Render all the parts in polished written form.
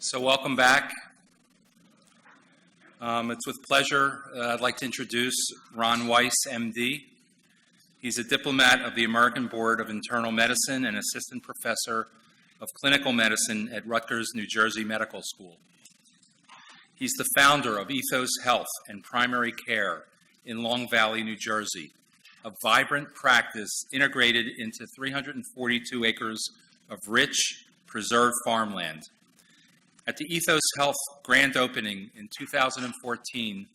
So welcome back. It's with pleasure I'd like to introduce Ron Weiss, MD. He's a diplomat of the American Board of Internal Medicine and assistant professor of clinical medicine at Rutgers, New Jersey Medical School. He's the founder of Ethos Health and Primary Care in Long Valley, New Jersey, a vibrant practice integrated into 342 acres of rich, preserved farmland. At the Ethos Health grand opening in 2014,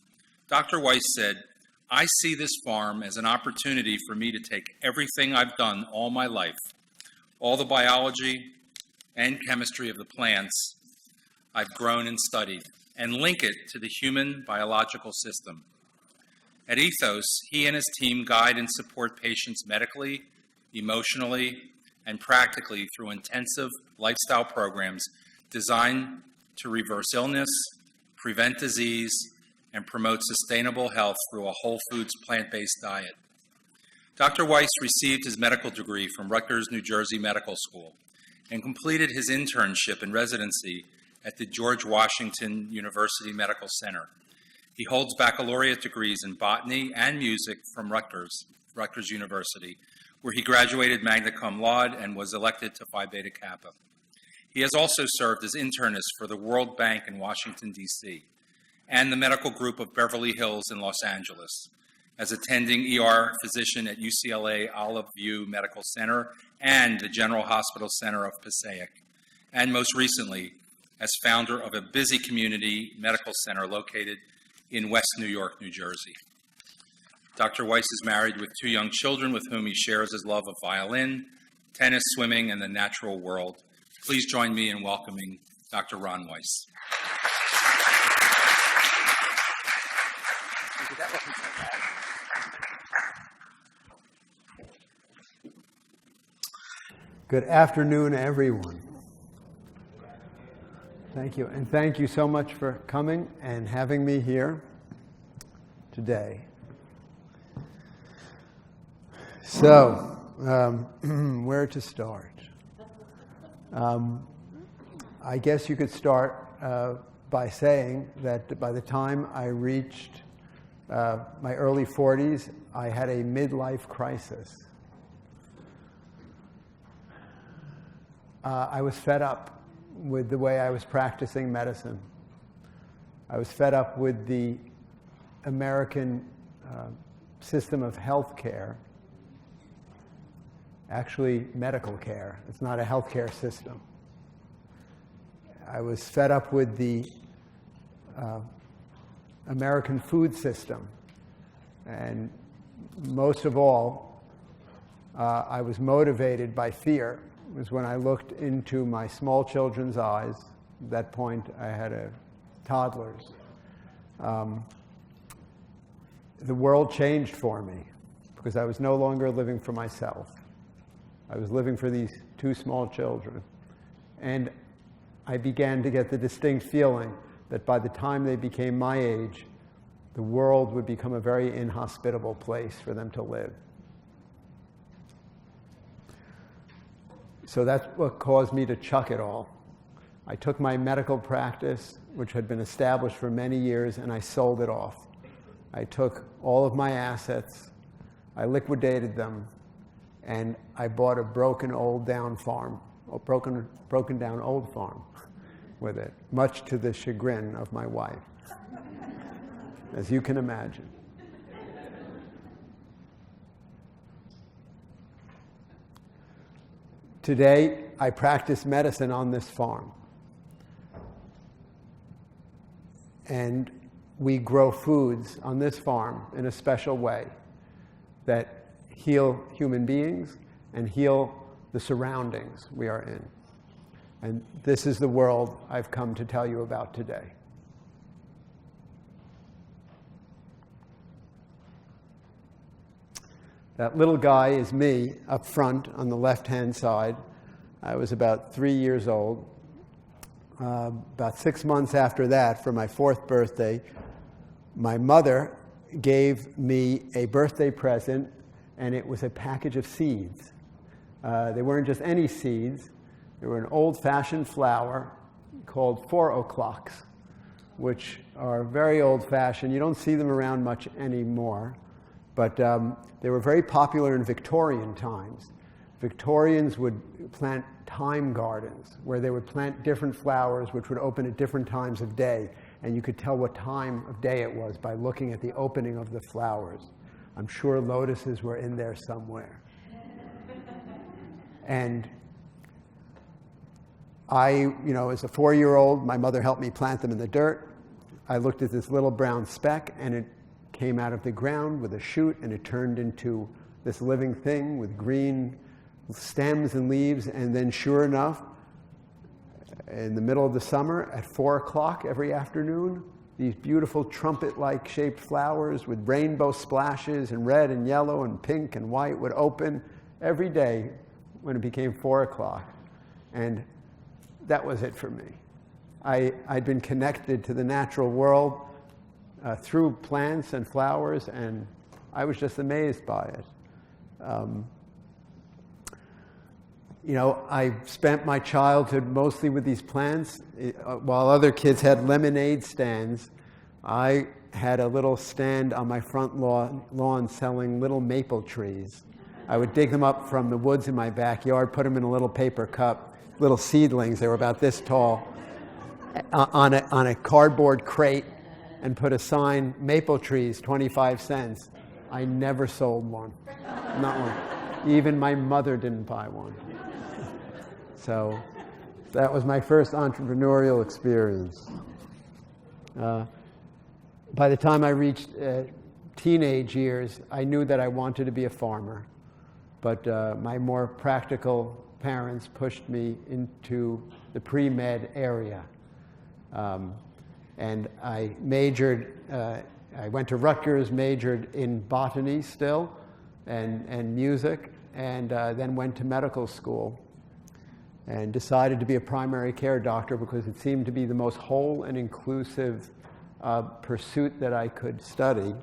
Dr. Weiss said, "I see this farm as an opportunity for me to take everything I've done all my life, all the biology and chemistry of the plants I've grown and studied, and link it to the human biological system." At Ethos, he and his team guide and support patients medically, emotionally, and practically through intensive lifestyle programs designed to reverse illness, prevent disease, and promote sustainable health through a whole foods plant-based diet. Dr. Weiss received his medical degree from Rutgers, New Jersey Medical School and completed his internship and residency at the George Washington University Medical Center. He holds baccalaureate degrees in botany and music from Rutgers University, where he graduated magna cum laude and was elected to Phi Beta Kappa. He has also served as internist for the World Bank in Washington, D.C., and the medical group of Beverly Hills in Los Angeles, as attending ER physician at UCLA Olive View Medical Center and the General Hospital Center of Passaic, and most recently, as founder of a busy community medical center located in West New York, New Jersey. Dr. Weiss is married with 2 young children with whom he shares his love of violin, tennis, swimming, and the natural world. Please join me in welcoming Dr. Ron Weiss. Good afternoon, everyone. Thank you, and thank you so much for coming and having me here today. So, where to start? I guess you could start by saying that by the time I reached my early 40s, I had a midlife crisis. I was fed up with the way I was practicing medicine. I was fed up with the American system of health care. Actually, medical care. It's not a healthcare system. I was fed up with the American food system. And most of all, I was motivated by fear. It was when I looked into my small children's eyes. At that point, I had toddlers. The world changed for me because I was no longer living for myself. I was living for these 2 small children. And I began to get the distinct feeling that by the time they became my age, the world would become a very inhospitable place for them to live. So that's what caused me to chuck it all. I took my medical practice, which had been established for many years, and I sold it off. I took all of my assets, I liquidated them, and I bought a broken down old farm with it, much to the chagrin of my wife, as you can imagine. Today, I practice medicine on this farm. And we grow foods on this farm in a special way that heal human beings and heal the surroundings we are in. And this is the world I've come to tell you about today. That little guy is me up front on the left-hand side. I was about 3 years old. About 6 months after that, for my 4th birthday, my mother gave me a birthday present, and it was a package of seeds. They weren't just any seeds. They were an old-fashioned flour called 4-o'clocks, which are very old-fashioned. You don't see them around much anymore, but they were very popular in Victorian times. Victorians would plant time gardens where they would plant different flowers which would open at different times of day, and you could tell what time of day it was by looking at the opening of the flowers. I'm sure lotuses were in there somewhere. And as a 4-year-old, my mother helped me plant them in the dirt. I looked at this little brown speck, and it came out of the ground with a shoot, and it turned into this living thing with green stems and leaves. And then, sure enough, in the middle of the summer, at 4 o'clock every afternoon, these beautiful trumpet-like shaped flowers with rainbow splashes and red and yellow and pink and white would open every day when it became 4 o'clock. And that was it for me. I'd been connected to the natural world through plants and flowers, and I was just amazed by it. I spent my childhood mostly with these plants. While other kids had lemonade stands, I had a little stand on my front lawn selling little maple trees. I would dig them up from the woods in my backyard, put them in a little paper cup, little seedlings, they were about this tall, on a cardboard crate, and put a sign, maple trees, 25 cents. I never sold one, not one. Even my mother didn't buy one. So that was my first entrepreneurial experience. By the time I reached teenage years, I knew that I wanted to be a farmer, but my more practical parents pushed me into the pre-med area. And I majored, I went to Rutgers, majored in botany still, and music, and then went to medical school and decided to be a primary care doctor because it seemed to be the most whole and inclusive pursuit that I could study.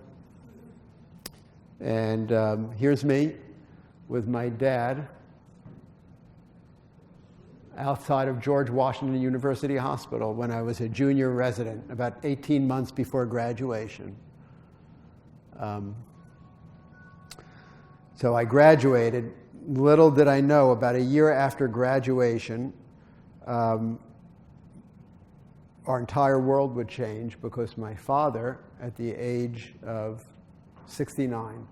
And here's me with my dad outside of George Washington University Hospital when I was a junior resident, about 18 months before graduation. So I graduated. Little did I know, about a year after graduation, our entire world would change because my father, at the age of 69,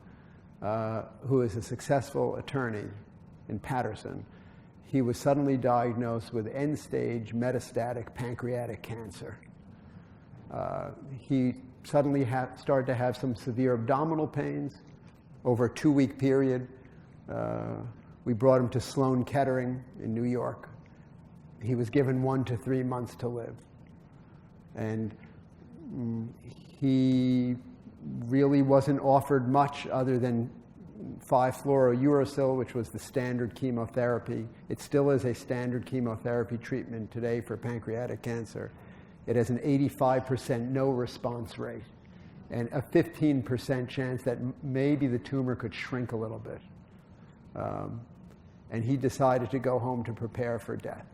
who is a successful attorney in Patterson, he was suddenly diagnosed with end-stage metastatic pancreatic cancer. He suddenly started to have some severe abdominal pains over a 2-week period. We brought him to Sloan Kettering in New York. He was given 1 to 3 months to live. And he really wasn't offered much other than 5-fluorouracil, which was the standard chemotherapy. It still is a standard chemotherapy treatment today for pancreatic cancer. It has an 85% no response rate and a 15% chance that maybe the tumor could shrink a little bit. And he decided to go home to prepare for death.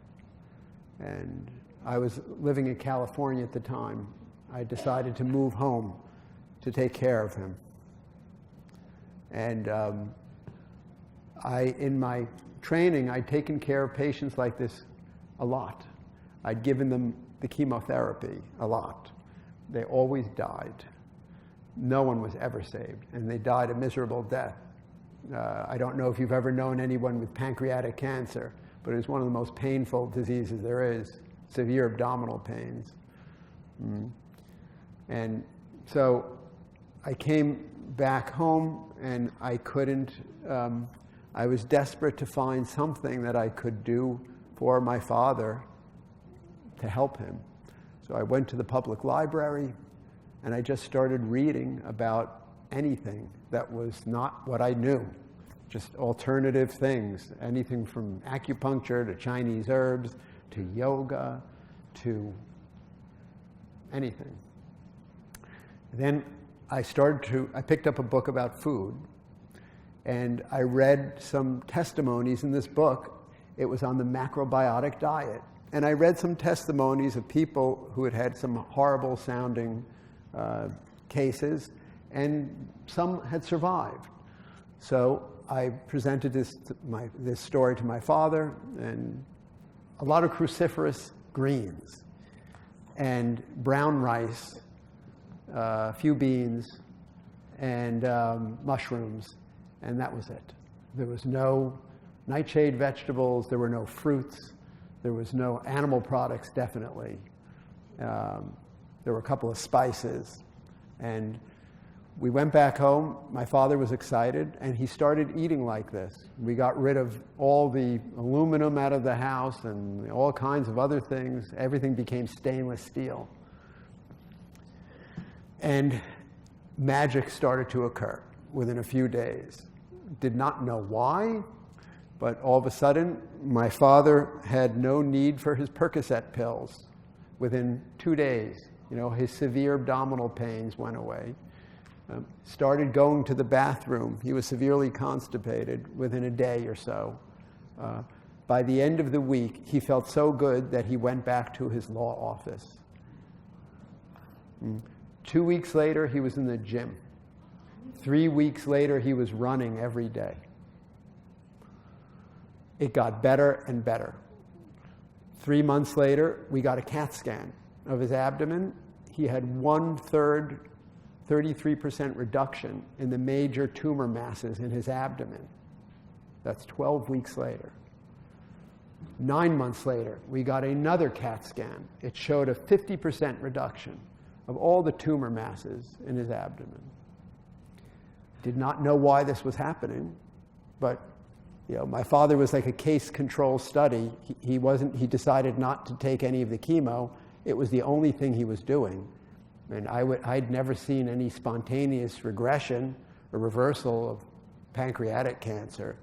And I was living in California at the time. I decided to move home to take care of him. And in my training, I'd taken care of patients like this a lot. I'd given them the chemotherapy a lot. They always died. No one was ever saved, and they died a miserable death. I don't know if you've ever known anyone with pancreatic cancer, but it's one of the most painful diseases there is, severe abdominal pains. And so I came back home, and I couldn't, I was desperate to find something that I could do for my father to help him. So I went to the public library, and I just started reading about anything that was not what I knew, just alternative things, anything from acupuncture to Chinese herbs to yoga to anything. Then I picked up a book about food, and I read some testimonies in this book. It was on the macrobiotic diet. And I read some testimonies of people who had had some horrible sounding cases, and some had survived. So I presented this story to my father, and a lot of cruciferous greens, and brown rice, a few beans, and mushrooms, and that was it. There was no nightshade vegetables, there were no fruits, there was no animal products, definitely. There were a couple of spices. And we went back home. My father was excited, and he started eating like this. We got rid of all the aluminum out of the house and all kinds of other things. Everything became stainless steel. And magic started to occur within a few days. Did not know why, but all of a sudden, my father had no need for his Percocet pills within 2 days. You know, his severe abdominal pains went away. Started going to the bathroom. He was severely constipated within a day or so. By the end of the week, he felt so good that he went back to his law office. 2 weeks later, he was in the gym. 3 weeks later, he was running every day. It got better and better. 3 months later, we got a CAT scan of his abdomen. He had 1/3, 33% reduction in the major tumor masses in his abdomen. That's 12 weeks later. 9 months later, we got another CAT scan. It showed a 50% reduction of all the tumor masses in his abdomen. Did not know why this was happening, but my father was like a case control study. He decided not to take any of the chemo. It was the only thing he was doing. And I'd never seen any spontaneous regression or reversal of pancreatic cancer.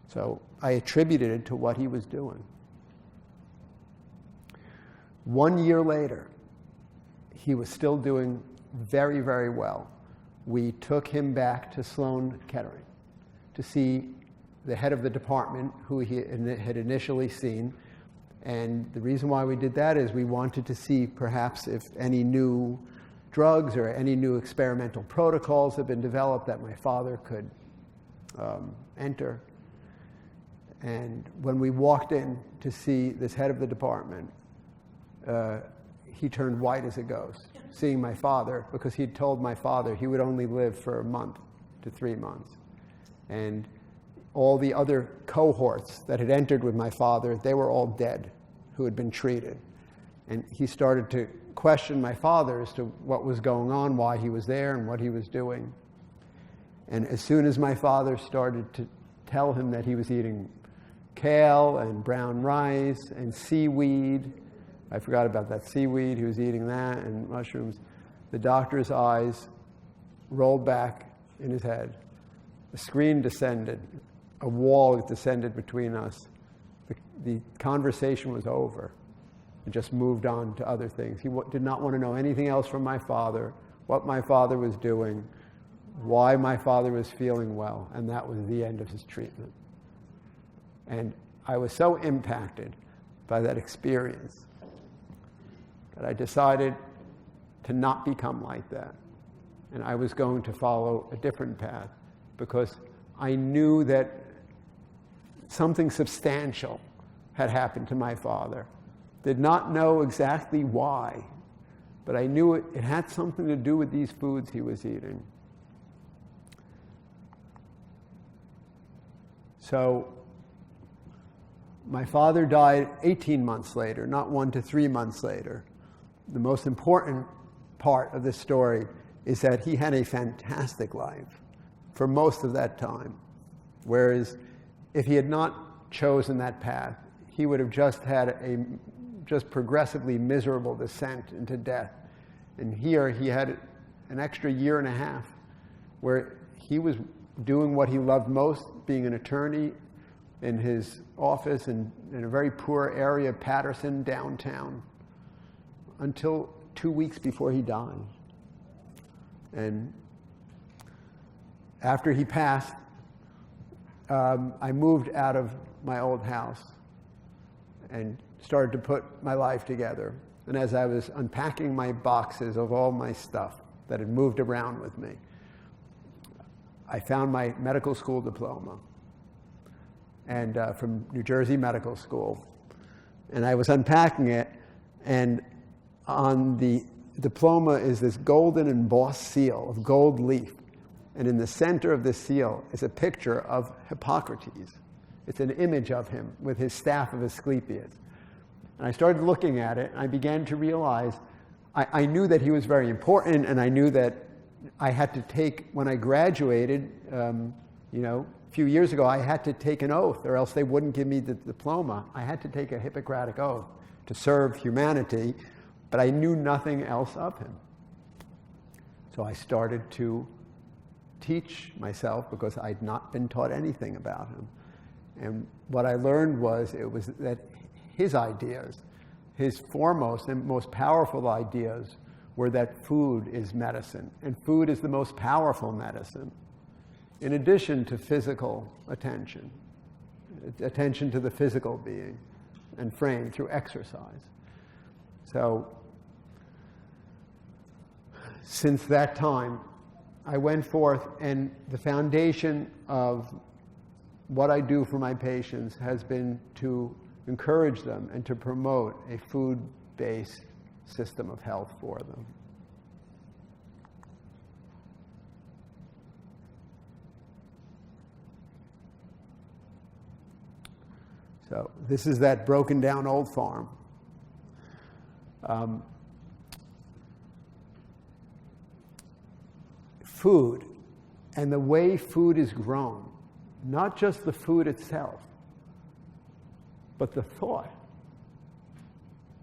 So I attributed it to what he was doing. 1 year later, he was still doing very, very well. We took him back to Sloan Kettering to see the head of the department, who he had initially seen. And the reason why we did that is we wanted to see perhaps if any new drugs or any new experimental protocols had been developed that my father could enter. And when we walked in to see this head of the department, he turned white as a ghost, seeing my father, because he'd told my father he would only live for a month to 3 months. And all the other cohorts that had entered with my father, they were all dead, who had been treated. And he started to question my father as to what was going on, why he was there, and what he was doing. And as soon as my father started to tell him that he was eating kale and brown rice and seaweed, I forgot about that seaweed, he was eating that, and mushrooms, the doctor's eyes rolled back in his head. The screen descended. A wall descended between us. The conversation was over. It just moved on to other things. He did not want to know anything else from my father, what my father was doing, why my father was feeling well, and that was the end of his treatment. And I was so impacted by that experience that I decided to not become like that. And I was going to follow a different path, because I knew that something substantial had happened to my father. Did not know exactly why, but I knew it had something to do with these foods he was eating. So my father died 18 months later, not 1 to 3 months later. The most important part of this story is that he had a fantastic life for most of that time. Whereas if he had not chosen that path, he would have just had a progressively miserable descent into death. And here he had an extra 1.5 years where he was doing what he loved most, being an attorney in his office in a very poor area of Patterson, downtown, until 2 weeks before he died. And after he passed, I moved out of my old house and started to put my life together. And as I was unpacking my boxes of all my stuff that had moved around with me, I found my medical school diploma and from New Jersey Medical School. And I was unpacking it, and on the diploma is this golden embossed seal of gold leaf. And in the center of this seal is a picture of Hippocrates. It's an image of him with his staff of Asclepius. And I started looking at it, and I began to realize I knew that he was very important, and I knew that I had to take, when I graduated, a few years ago, I had to take an oath, or else they wouldn't give me the diploma. I had to take a Hippocratic oath to serve humanity, but I knew nothing else of him. So I started to teach myself, because I'd not been taught anything about him. And what I learned was that his ideas, his foremost and most powerful ideas, were that food is medicine, and food is the most powerful medicine, in addition to physical attention to the physical being and frame through exercise. So since that time, I went forth, and the foundation of what I do for my patients has been to encourage them and to promote a food-based system of health for them. So this is that broken down old farm. Food and the way food is grown, not just the food itself, but the thought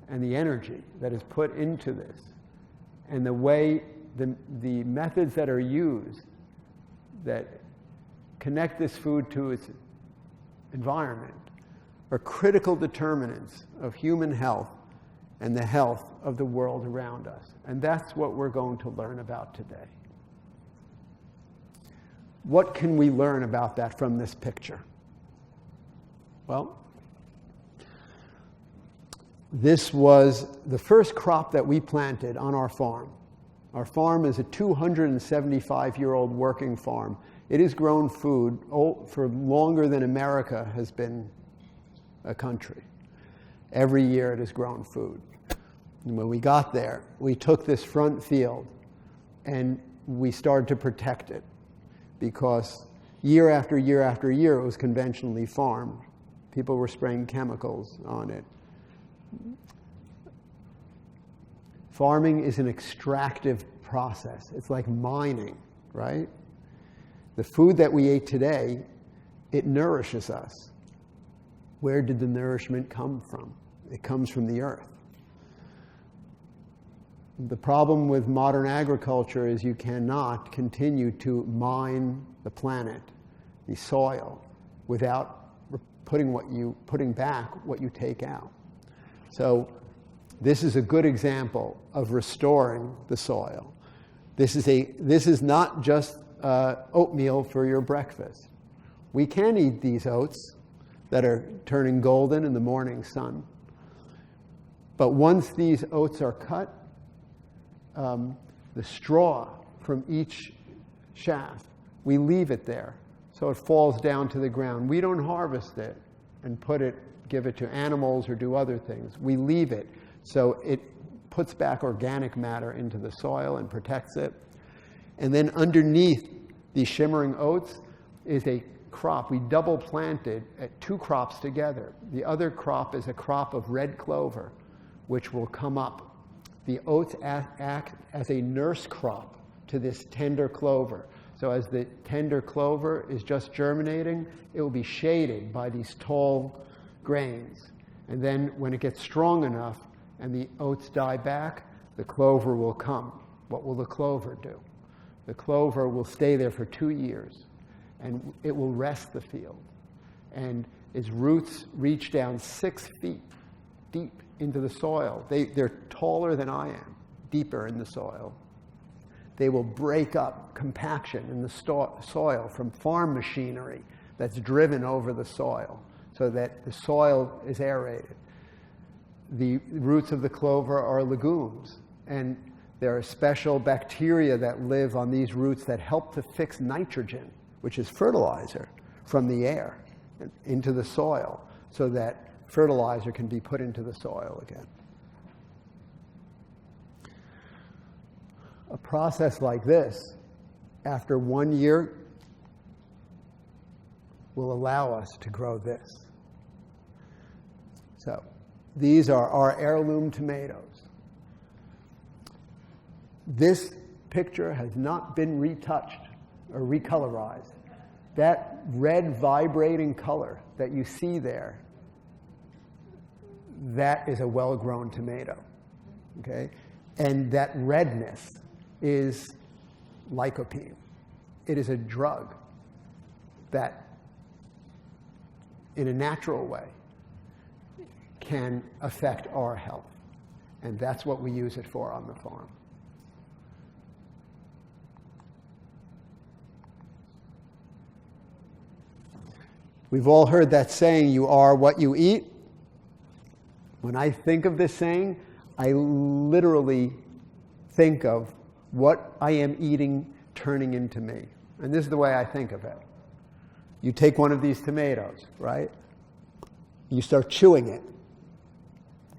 and the energy that is put into this, and the way the methods that are used that connect this food to its environment are critical determinants of human health and the health of the world around us. And that's what we're going to learn about today. What can we learn about that from this picture? Well, this was the first crop that we planted on our farm. Our farm is a 275-year-old working farm. It has grown food for longer than America has been a country. Every year it has grown food. And when we got there, we took this front field and we started to protect it, because year after year after year it was conventionally farmed. People were spraying chemicals on it. Farming is an extractive process. It's like mining, right? The food that we ate today, it nourishes us. Where did the nourishment come from? It comes from the earth. The problem with modern agriculture is you cannot continue to mine the planet, the soil, without putting back what you take out. So this is a good example of restoring the soil. This is not just oatmeal for your breakfast. We can eat these oats that are turning golden in the morning sun. But once these oats are cut, the straw from each shaft, we leave it there so it falls down to the ground. We don't harvest it and give it to animals or do other things. We leave it so it puts back organic matter into the soil and protects it. And then underneath these shimmering oats is a crop. We double planted two crops together. The other crop is a crop of red clover, which will come up. The oats act as a nurse crop to this tender clover. So as the tender clover is just germinating, it will be shaded by these tall grains. And then when it gets strong enough and the oats die back, the clover will come. What will the clover do? The clover will stay there for 2 years, and it will rest the field. And its roots reach down 6 feet deep into the soil. They're taller than I am, deeper in the soil. They will break up compaction in the soil from farm machinery that's driven over the soil so that the soil is aerated. The roots of the clover are legumes, and there are special bacteria that live on these roots that help to fix nitrogen, which is fertilizer, from the air into the soil, so that fertilizer can be put into the soil again. A process like this, after 1 year, will allow us to grow this. So these are our heirloom tomatoes. This picture has not been retouched or recolorized. That red vibrating color that you see there, that is a well-grown tomato, okay? And that redness is lycopene. It is a drug that, in a natural way, can affect our health. And that's what we use it for on the farm. We've all heard that saying, you are what you eat. When I think of this saying, I literally think of what I am eating turning into me. And this is the way I think of it. You take one of these tomatoes, right? You start chewing it.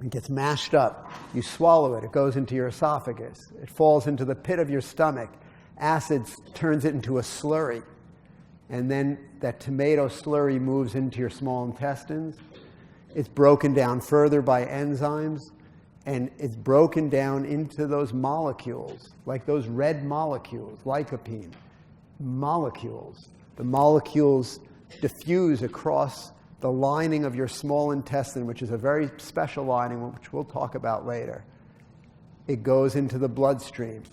It gets mashed up. You swallow it. It goes into your esophagus. It falls into the pit of your stomach. Acid turns it into a slurry. And then that tomato slurry moves into your small intestines. It's broken down further by enzymes, and it's broken down into those molecules, like those red molecules, lycopene molecules. The molecules diffuse across the lining of your small intestine, which is a very special lining, which we'll talk about later. It goes into the bloodstream,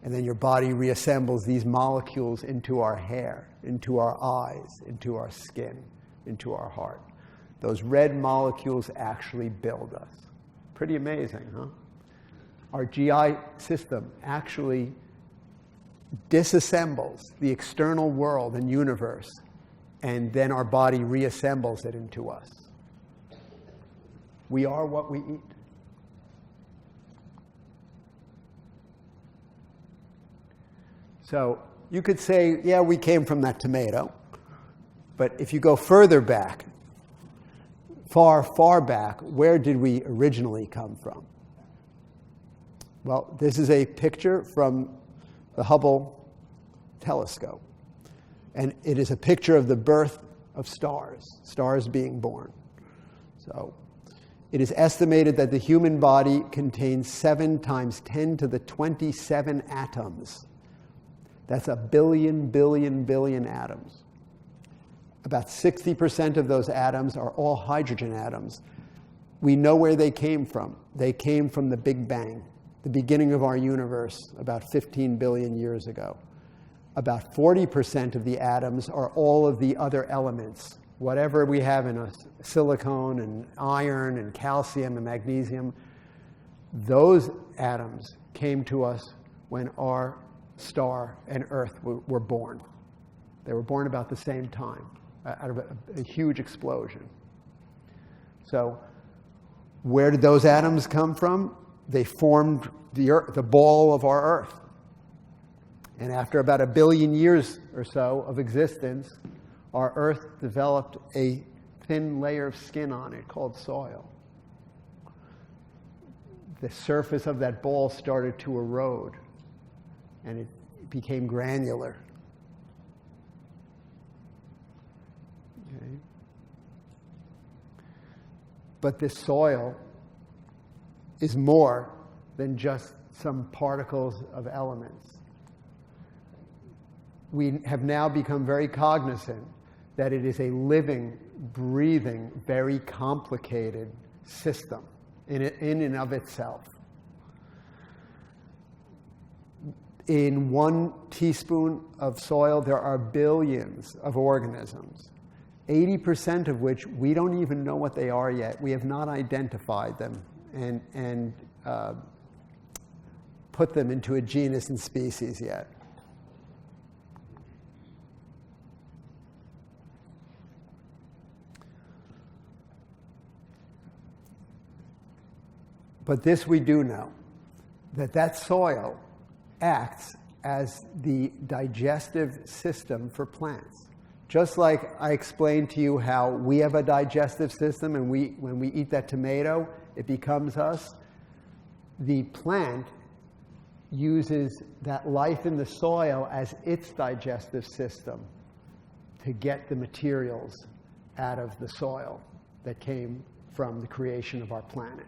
and then your body reassembles these molecules into our hair, into our eyes, into our skin, into our heart. Those red molecules actually build us. Pretty amazing, huh? Our GI system actually disassembles the external world and universe, and then our body reassembles it into us. We are what we eat. So you could say, yeah, we came from that tomato. But if you go further back, far, far back, where did we originally come from? Well, this is a picture from the Hubble telescope. And it is a picture of the birth of stars, stars being born. So it is estimated that the human body contains 7 times 10 to the 27 atoms. That's a billion, billion, billion atoms. About 60% of those atoms are all hydrogen atoms. We know where they came from. They came from the Big Bang, the beginning of our universe about 15 billion years ago. About 40% of the atoms are all of the other elements. Whatever we have in us, silicon and iron and calcium and magnesium, those atoms came to us when our star and Earth were born. They were born about the same time, out of a huge explosion. So where did those atoms come from? They formed the ball of our Earth. And after about 1 billion years or so of existence, our Earth developed a thin layer of skin on it called soil. The surface of that ball started to erode, and it became granular. Okay. But this soil is more than just some particles of elements. We have now become very cognizant that it is a living, breathing, very complicated system in and of itself. In 1 teaspoon of soil, there are billions of organisms, 80% of which we don't even know what they are yet. We have not identified them and put them into a genus and species yet. But this we do know, that soil acts as the digestive system for plants. Just like I explained to you how we have a digestive system, and when we eat that tomato, it becomes us, the plant uses that life in the soil as its digestive system to get the materials out of the soil that came from the creation of our planet.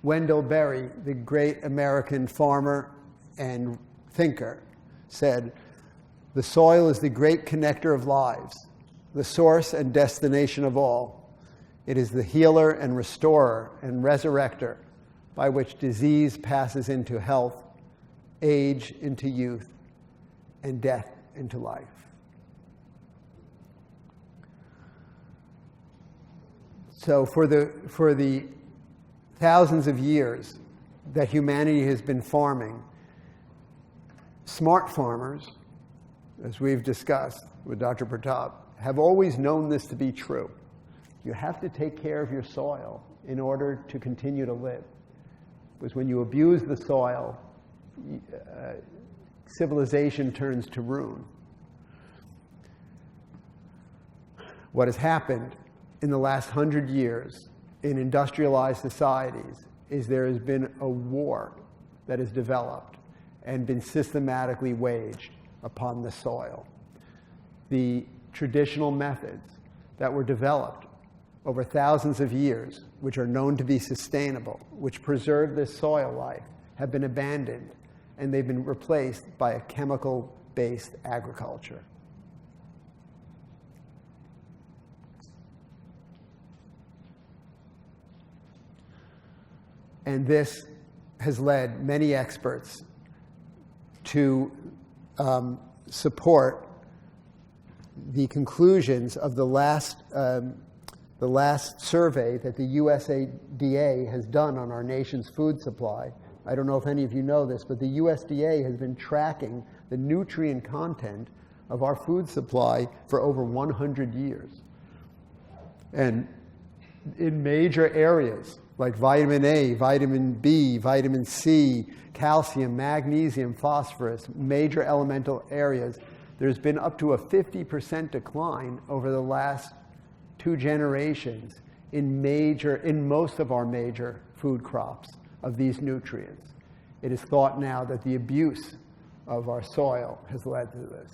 Wendell Berry, the great American farmer and thinker, said, "The soil is the great connector of lives, the source and destination of all. It is the healer and restorer and resurrector by which disease passes into health, age into youth, and death into life." So for the thousands of years that humanity has been farming, smart farmers, as we've discussed with Dr. Pratap, have always known this to be true. You have to take care of your soil in order to continue to live. Because when you abuse the soil, civilization turns to ruin. What has happened in the last 100 years in industrialized societies is there has been a war that has developed and been systematically waged upon the soil. The traditional methods that were developed over thousands of years, which are known to be sustainable, which preserve this soil life, have been abandoned, and they've been replaced by a chemical-based agriculture. And this has led many experts to support the conclusions of the last survey that the USDA has done on our nation's food supply. I don't know if any of you know this, but the USDA has been tracking the nutrient content of our food supply for over 100 years. And in major areas like vitamin A, vitamin B, vitamin C, calcium, magnesium, phosphorus, major elemental areas, there's been up to a 50% decline over the last 2 generations in most of our major food crops of these nutrients. It is thought now that the abuse of our soil has led to this.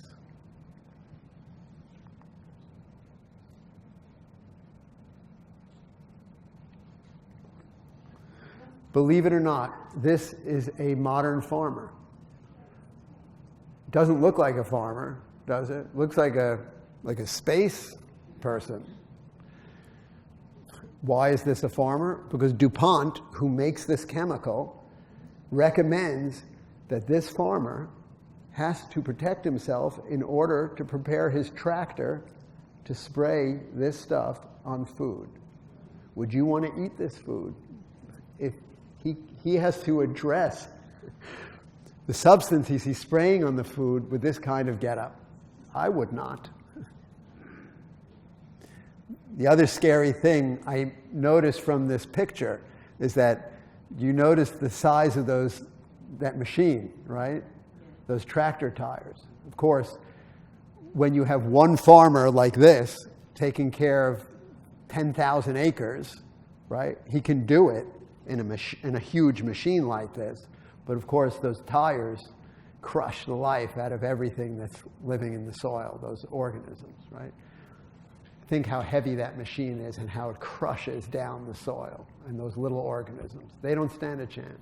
Believe it or not, this is a modern farmer. Doesn't look like a farmer, does it? Looks like a space person. Why is this a farmer? Because DuPont, who makes this chemical, recommends that this farmer has to protect himself in order to prepare his tractor to spray this stuff on food. Would you want to eat this food? If he has to address the substances he's spraying on the food with this kind of getup. I would not. The other scary thing I noticed from this picture is that you notice the size of that machine, right? Those tractor tires. Of course, when you have one farmer like this taking care of 10,000 acres, right? He can do it in a huge machine like this. But of course, those tires crush the life out of everything that's living in the soil, those organisms, right? Think how heavy that machine is and how it crushes down the soil and those little organisms. They don't stand a chance.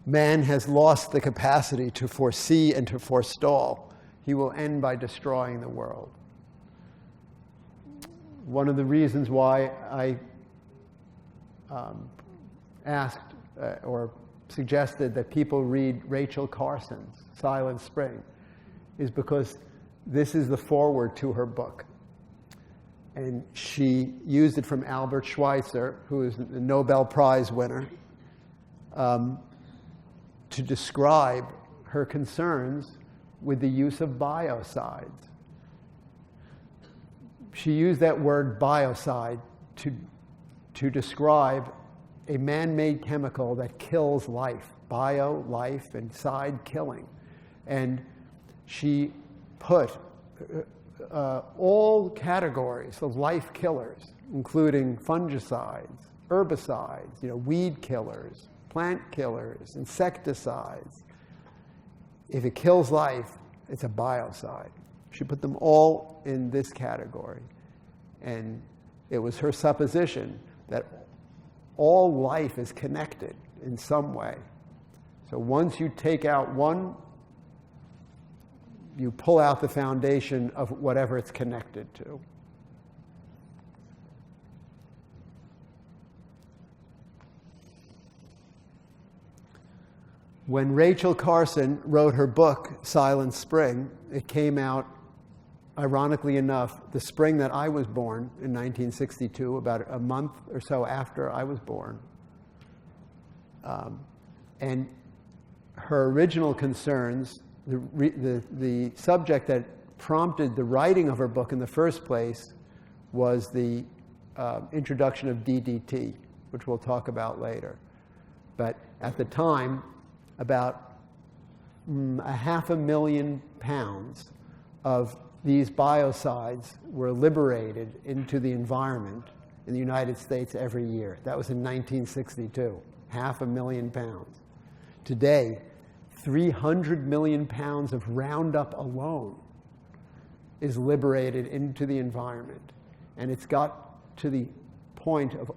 Man has lost the capacity to foresee and to forestall. He will end by destroying the world. One of the reasons why I asked or suggested that people read Rachel Carson's Silent Spring is because this is the foreword to her book. And she used it from Albert Schweitzer, who is the Nobel Prize winner, to describe her concerns with the use of biocides. She used that word biocide to describe a man-made chemical that kills life. Bio, life, and side, killing. And she put all categories of life killers, including fungicides, herbicides, weed killers, plant killers, insecticides. If it kills life, it's a biocide. She put them all in this category. And it was her supposition that all life is connected in some way. So once you take out one, you pull out the foundation of whatever it's connected to. When Rachel Carson wrote her book, Silent Spring, it came out, ironically enough, the spring that I was born in 1962, about a month or so after I was born. And her original concerns, the subject that prompted the writing of her book in the first place was the introduction of DDT, which we'll talk about later. But at the time, about 500,000 pounds of these biocides were liberated into the environment in the United States every year. That was in 1962, 500,000 pounds. Today, 300 million pounds of Roundup alone is liberated into the environment. And it's got to the point of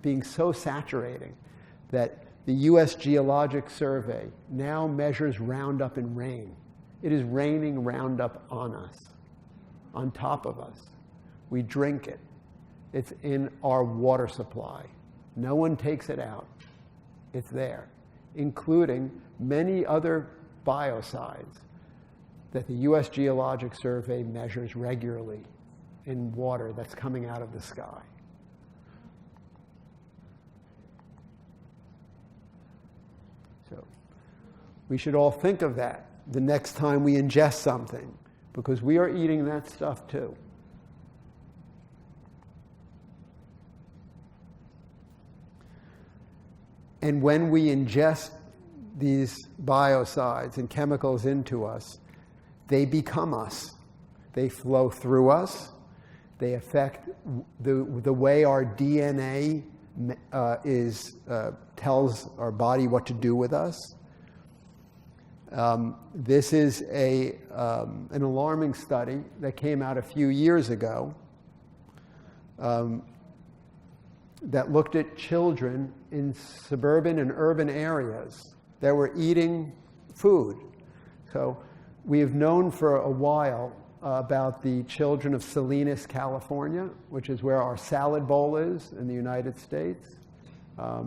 being so saturating that the U.S. Geologic Survey now measures Roundup in rain. It is raining Roundup on us, on top of us. We drink it. It's in our water supply. No one takes it out. It's there, including many other biocides that the U.S. Geologic Survey measures regularly in water that's coming out of the sky. So we should all think of that the next time we ingest something, because we are eating that stuff too. And when we ingest these biocides and chemicals into us, they become us. They flow through us. They affect the way our DNA tells our body what to do with us. This is an alarming study that came out a few years ago that looked at children in suburban and urban areas that were eating food. So we have known for a while about the children of Salinas, California, which is where our salad bowl is in the United States. A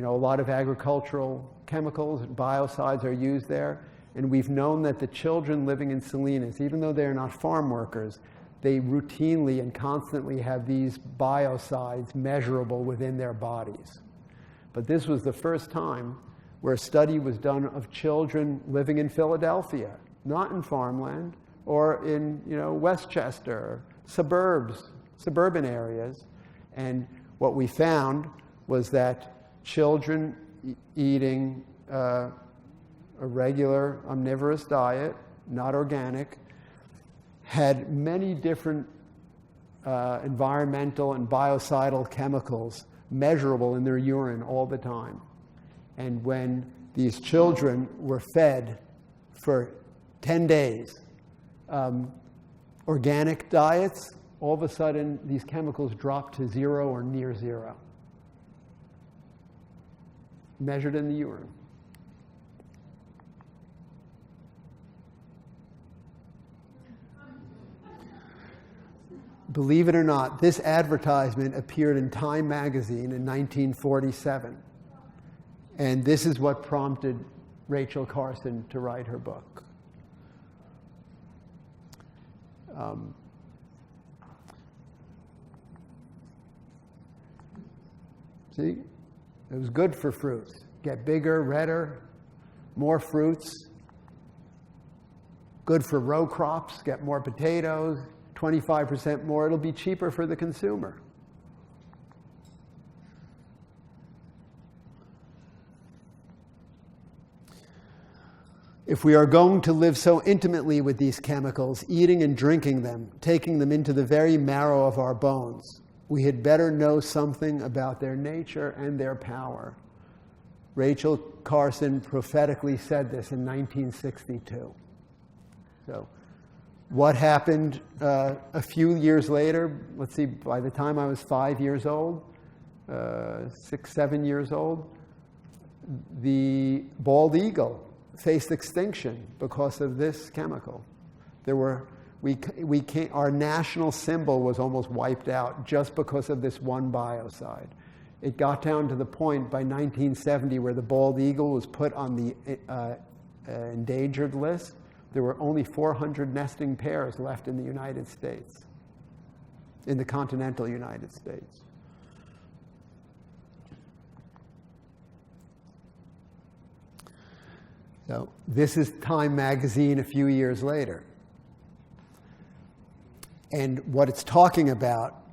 lot of agricultural chemicals and biocides are used there. And we've known that the children living in Salinas, even though they're not farm workers, they routinely and constantly have these biocides measurable within their bodies. But this was the first time where a study was done of children living in Philadelphia, not in farmland, or in Westchester, suburban areas. And what we found was that children eating a regular omnivorous diet, not organic, had many different environmental and biocidal chemicals measurable in their urine all the time. And when these children were fed for 10 days organic diets, all of a sudden these chemicals dropped to zero or near zero, measured in the urine. Believe it or not, this advertisement appeared in Time magazine in 1947. And this is what prompted Rachel Carson to write her book. See? It was good for fruits. Get bigger, redder, more fruits, good for row crops, get more potatoes, 25% more. It'll be cheaper for the consumer. If we are going to live so intimately with these chemicals, eating and drinking them, taking them into the very marrow of our bones, we had better know something about their nature and their power. Rachel Carson prophetically said this in 1962. So what happened a few years later? Let's see, by the time I was 5 years old, 6, 7 years old, the bald eagle faced extinction because of this chemical. Our national symbol was almost wiped out just because of this one biocide. It got down to the point by 1970 where the bald eagle was put on the endangered list. There were only 400 nesting pairs left in the United States, in the continental United States. So this is Time magazine a few years later. And what it's talking about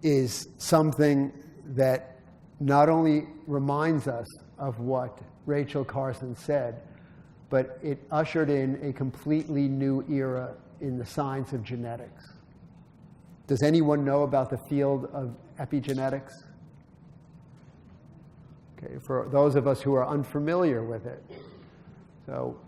is something that not only reminds us of what Rachel Carson said, but it ushered in a completely new era in the science of genetics. Does anyone know about the field of epigenetics? Okay, for those of us who are unfamiliar with it. So,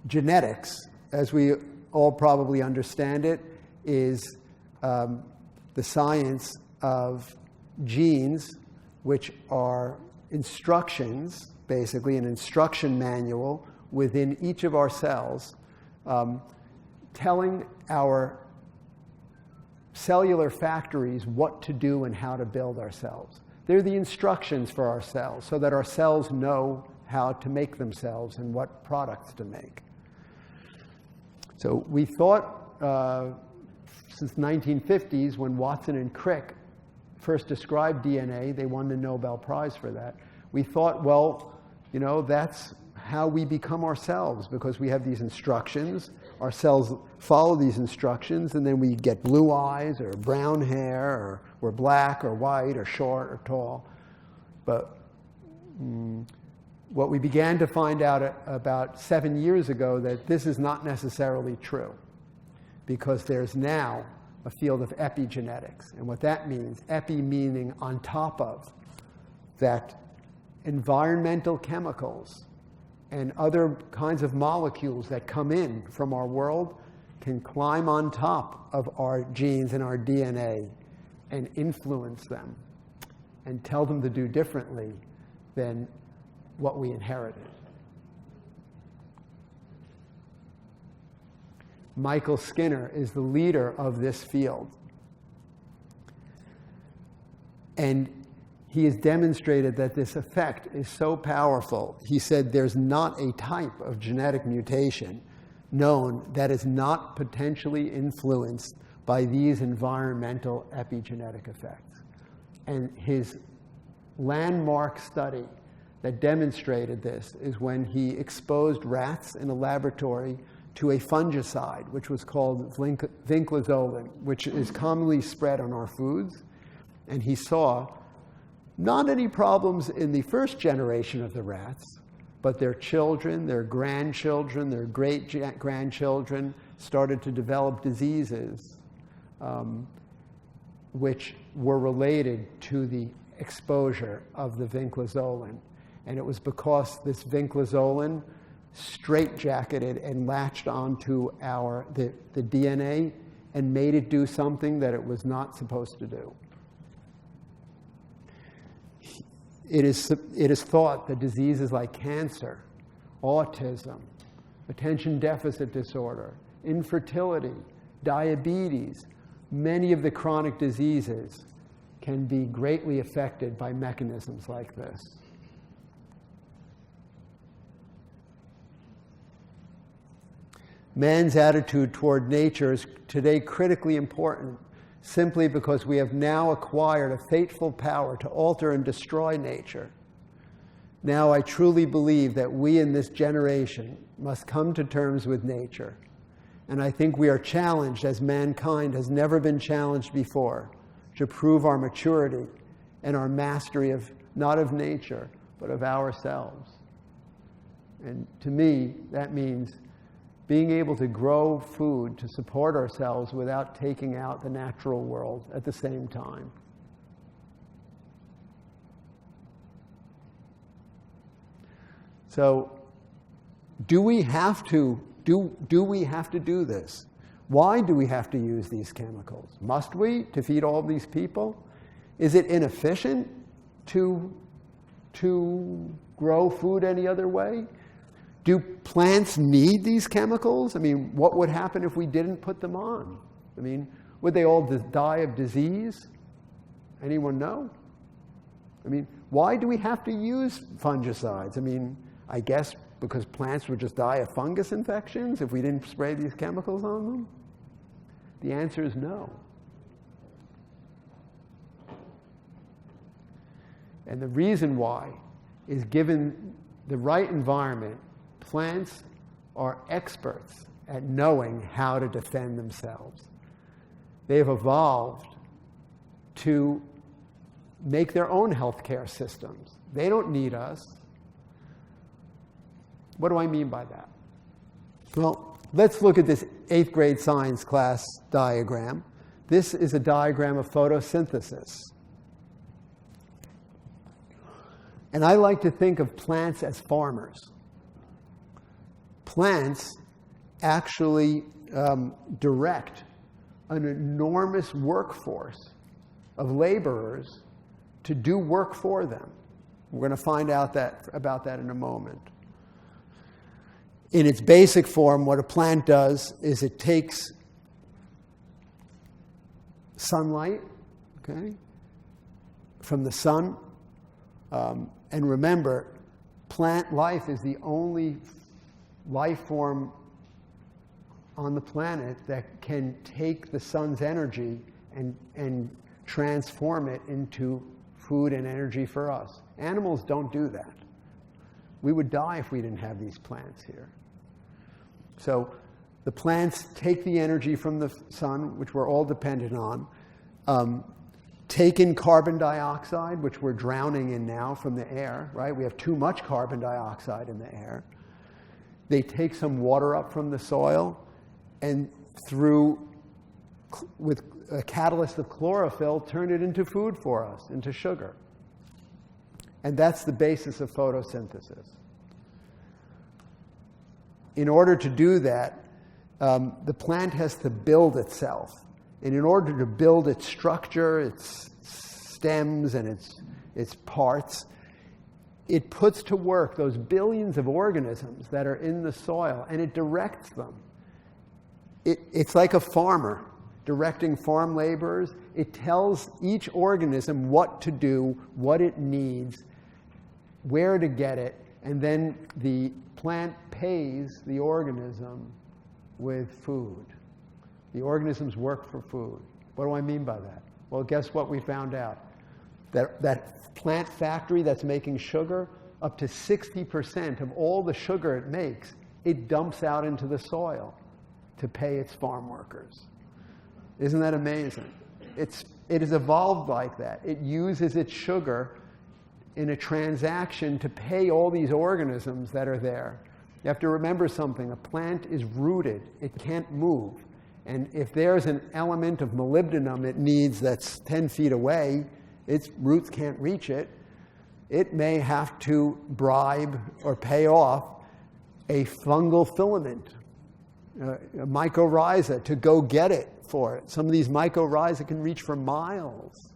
genetics, as we all probably understand it, is the science of genes, which are instructions, basically an instruction manual within each of our cells, telling our cellular factories what to do and how to build our cells. They're the instructions for our cells so that our cells know how to make themselves and what products to make. So we thought since 1950s, when Watson and Crick first described DNA, they won the Nobel Prize for that. We thought, well, you know, that's how we become ourselves, because we have these instructions. Our cells follow these instructions, and then we get blue eyes or brown hair, or we're black or white or short or tall. But what we began to find out about 7 years ago, that this is not necessarily true, because there's now a field of epigenetics. And what that means, epi meaning on top of, that environmental chemicals and other kinds of molecules that come in from our world can climb on top of our genes and our DNA and influence them and tell them to do differently than what we inherited. Michael Skinner is the leader of this field. And he has demonstrated that this effect is so powerful. He said there's not a type of genetic mutation known that is not potentially influenced by these environmental epigenetic effects. And his landmark study that demonstrated this is when he exposed rats in a laboratory to a fungicide, which was called vinclozolin, which is commonly spread on our foods. And he saw not any problems in the first generation of the rats, but their children, their grandchildren, their great-grandchildren started to develop diseases which were related to the exposure of the vinclozolin. And it was because this vinclozolin straitjacketed and latched onto the DNA and made it do something that it was not supposed to do. It is thought that diseases like cancer, autism, attention deficit disorder, infertility, diabetes, many of the chronic diseases can be greatly affected by mechanisms like this. Man's attitude toward nature is today critically important, simply because we have now acquired a fateful power to alter and destroy nature. Now I truly believe that we in this generation must come to terms with nature. And I think we are challenged, as mankind has never been challenged before, to prove our maturity and our mastery of not of nature, but of ourselves. And to me, that means being able to grow food to support ourselves without taking out the natural world at the same time. So, do we have to do this? Why do we have to use these chemicals? Must we, to feed all these people? Is it inefficient to grow food any other way? Do plants need these chemicals? I mean, what would happen if we didn't put them on? I mean, would they all die of disease? Anyone know? I mean, why do we have to use fungicides? I mean, I guess because plants would just die of fungus infections if we didn't spray these chemicals on them? The answer is no. And the reason why is, given the right environment, plants are experts at knowing how to defend themselves. They've evolved to make their own healthcare systems. They don't need us. What do I mean by that? Well, let's look at this 8th grade science class diagram. This is a diagram of photosynthesis. And I like to think of plants as farmers. Plants actually direct an enormous workforce of laborers to do work for them. We're going to find out about that in a moment. In its basic form, what a plant does is it takes sunlight, okay, from the sun. And remember, plant life is the only life form on the planet that can take the sun's energy and transform it into food and energy for us. Animals don't do that. We would die if we didn't have these plants here. So the plants take the energy from the sun, which we're all dependent on, take in carbon dioxide, which we're drowning in now from the air, right? We have too much carbon dioxide in the air. They take some water up from the soil, and with a catalyst of chlorophyll, turn it into food for us, into sugar. And that's the basis of photosynthesis. In order to do that, the plant has to build itself. And in order to build its structure, its stems and its parts, it puts to work those billions of organisms that are in the soil, and it directs them. It's like a farmer directing farm laborers. It tells each organism what to do, what it needs, where to get it, and then the plant pays the organism with food. The organisms work for food. What do I mean by that? Well, guess what we found out? That plant factory that's making sugar, up to 60% of all the sugar it makes, it dumps out into the soil to pay its farm workers. Isn't that amazing? It has evolved like that. It uses its sugar in a transaction to pay all these organisms that are there. You have to remember something. A plant is rooted. It can't move. And if there's an element of molybdenum it needs that's 10 feet away, its roots can't reach it. It may have to bribe or pay off a fungal filament, a mycorrhiza, to go get it for it. Some of these mycorrhiza can reach for miles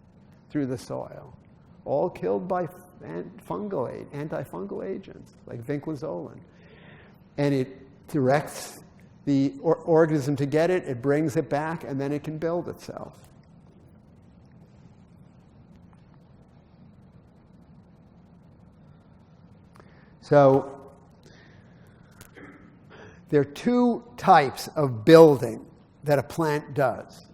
through the soil, all killed by antifungal agents like vinclozolin. And it directs the organism to get it, it brings it back, and then it can build itself. So there are two types of building that a plant does.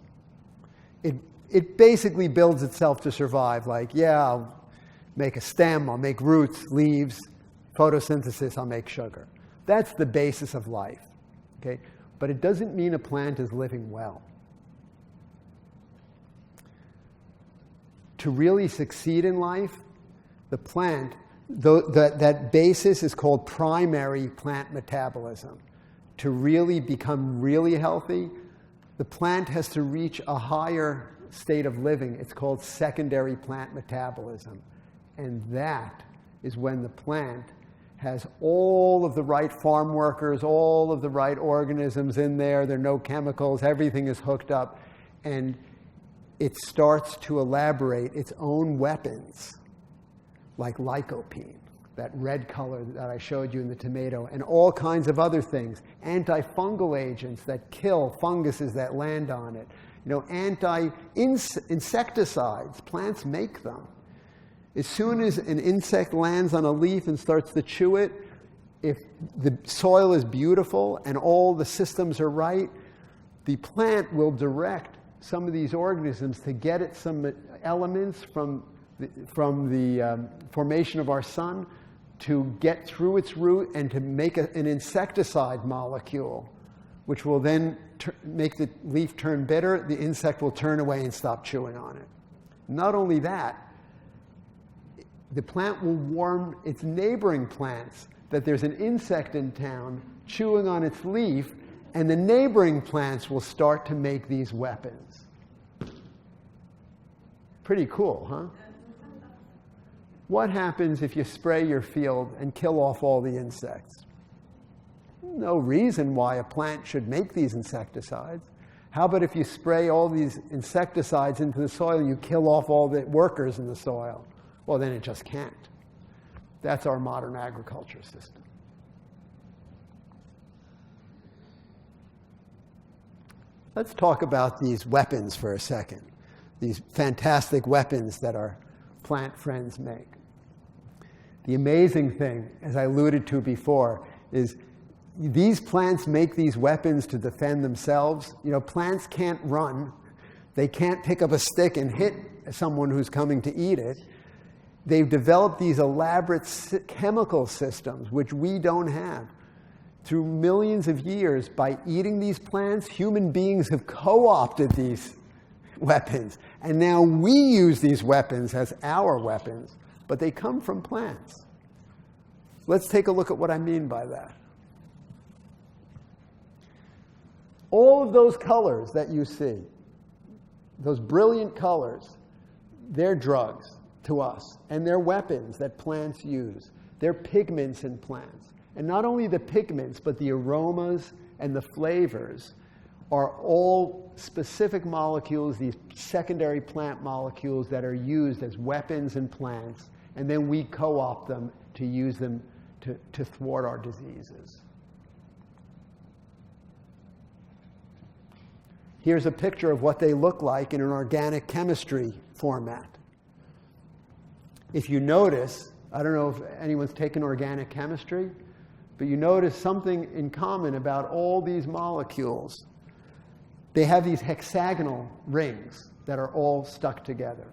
it basically builds itself to survive. Like, yeah, I'll make a stem, I'll make roots, leaves, photosynthesis, I'll make sugar. That's the basis of life. Okay? But it doesn't mean a plant is living well. To really succeed in life, the plant, that basis is called primary plant metabolism. To really become really healthy, the plant has to reach a higher state of living. It's called secondary plant metabolism. And that is when the plant has all of the right farm workers, all of the right organisms in there. There are no chemicals. Everything is hooked up. And it starts to elaborate its own weapons, like lycopene, that red color that I showed you in the tomato, and all kinds of other things. Antifungal agents that kill funguses that land on it. Anti-insecticides, plants make them. As soon as an insect lands on a leaf and starts to chew it, if the soil is beautiful and all the systems are right, the plant will direct some of these organisms to get at some elements from the formation of our sun to get through its root and to make an insecticide molecule, which will then make the leaf turn bitter. The insect will turn away and stop chewing on it. Not only that, the plant will warn its neighboring plants that there's an insect in town chewing on its leaf, and the neighboring plants will start to make these weapons. Pretty cool, huh? What happens if you spray your field and kill off all the insects? No reason why a plant should make these insecticides. How about if you spray all these insecticides into the soil and you kill off all the workers in the soil? Well, then it just can't. That's our modern agriculture system. Let's talk about these weapons for a second. These fantastic weapons that our plant friends make. The amazing thing, as I alluded to before, is these plants make these weapons to defend themselves. Plants can't run. They can't pick up a stick and hit someone who's coming to eat it. They've developed these elaborate chemical systems, which we don't have. Through millions of years, by eating these plants, human beings have co-opted these weapons. And now we use these weapons as our weapons, but they come from plants. Let's take a look at what I mean by that. All of those colors that you see, those brilliant colors, they're drugs to us, and they're weapons that plants use. They're pigments in plants. And not only the pigments, but the aromas and the flavors are all specific molecules, these secondary plant molecules that are used as weapons in plants, and then we co-opt them to use them to thwart our diseases. Here's a picture of what they look like in an organic chemistry format. If you notice, I don't know if anyone's taken organic chemistry, but you notice something in common about all these molecules. They have these hexagonal rings that are all stuck together.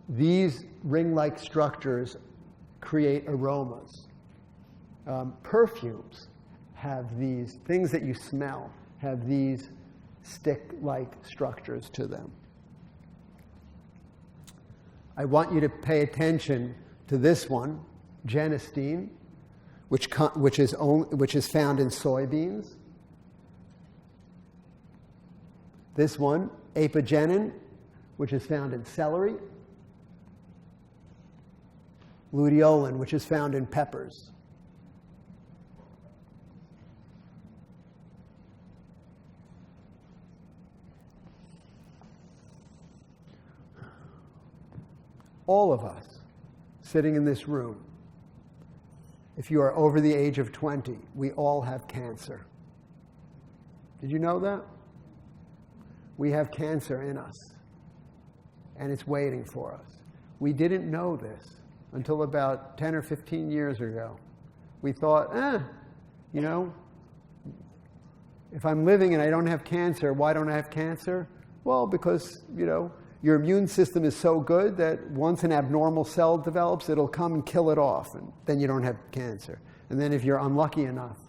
These ring-like structures create aromas. Perfumes have these, things that you smell have these stick-like structures to them. I want you to pay attention to this one, genistein, which is found in soybeans. This one, apigenin, which is found in celery. Luteolin, which is found in peppers. All of us sitting in this room, if you are over the age of 20, we all have cancer. Did you know that? We have cancer in us, and it's waiting for us. We didn't know this until about 10 or 15 years ago. We thought, if I'm living and I don't have cancer, why don't I have cancer? Well, because, your immune system is so good that once an abnormal cell develops, it'll come and kill it off, and then you don't have cancer. And then if you're unlucky enough,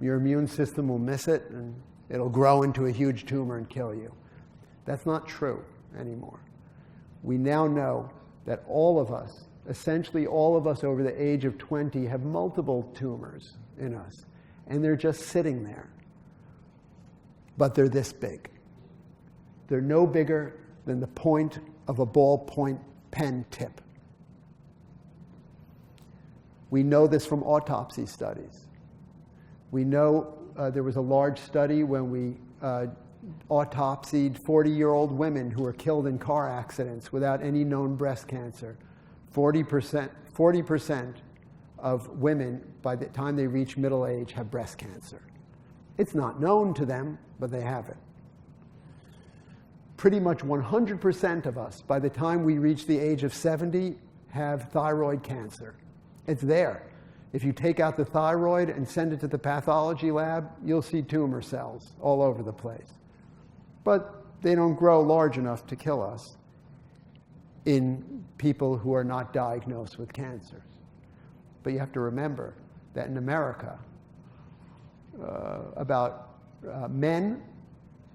your immune system will miss it, and it'll grow into a huge tumor and kill you. That's not true anymore. We now know that all of us, essentially all of us over the age of 20, have multiple tumors in us, and they're just sitting there. But they're this big. They're no bigger than the point of a ballpoint pen tip. We know this from autopsy studies. We know there was a large study when we autopsied 40-year-old women who were killed in car accidents without any known breast cancer. 40% of women, by the time they reach middle age, have breast cancer. It's not known to them, but they have it. Pretty much 100% of us, by the time we reach the age of 70, have thyroid cancer. It's there. If you take out the thyroid and send it to the pathology lab, you'll see tumor cells all over the place. But they don't grow large enough to kill us in people who are not diagnosed with cancers. But you have to remember that in America, men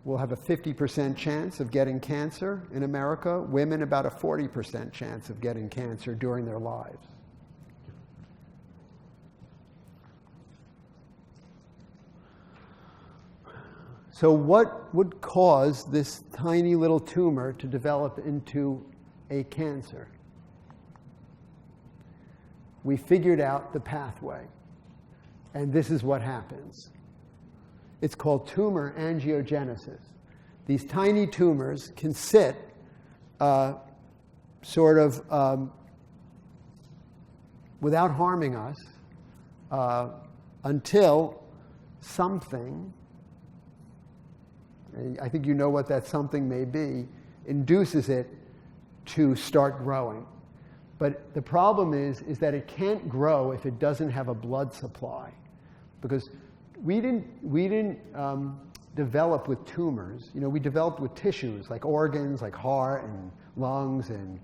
will have a 50% chance of getting cancer in America, women about a 40% chance of getting cancer during their lives. So what would cause this tiny little tumor to develop into a cancer? We figured out the pathway, and this is what happens. It's called tumor angiogenesis. These tiny tumors can sit without harming us until something, and I think you know what that something may be, induces it to start growing. But the problem is that it can't grow if it doesn't have a blood supply, because we didn't develop with tumors. We developed with tissues like organs, like heart and lungs, and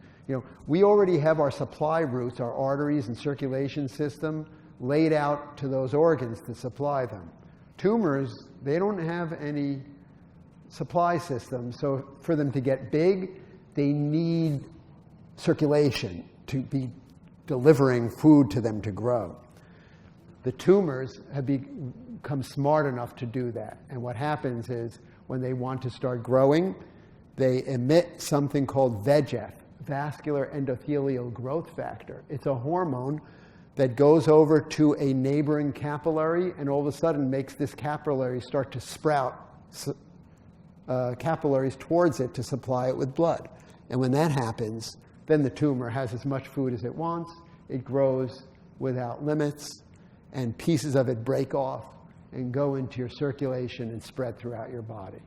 we already have our supply routes, our arteries and circulation system laid out to those organs to supply them. Tumors, they don't have any supply system, so for them to get big, they need circulation to be delivering food to them to grow. The tumors have become smart enough to do that. And what happens is when they want to start growing, they emit something called VEGF, vascular endothelial growth factor. It's a hormone that goes over to a neighboring capillary and all of a sudden makes this capillary start to sprout capillaries towards it to supply it with blood. And when that happens, then the tumor has as much food as it wants. It grows without limits, and pieces of it break off and go into your circulation and spread throughout your body.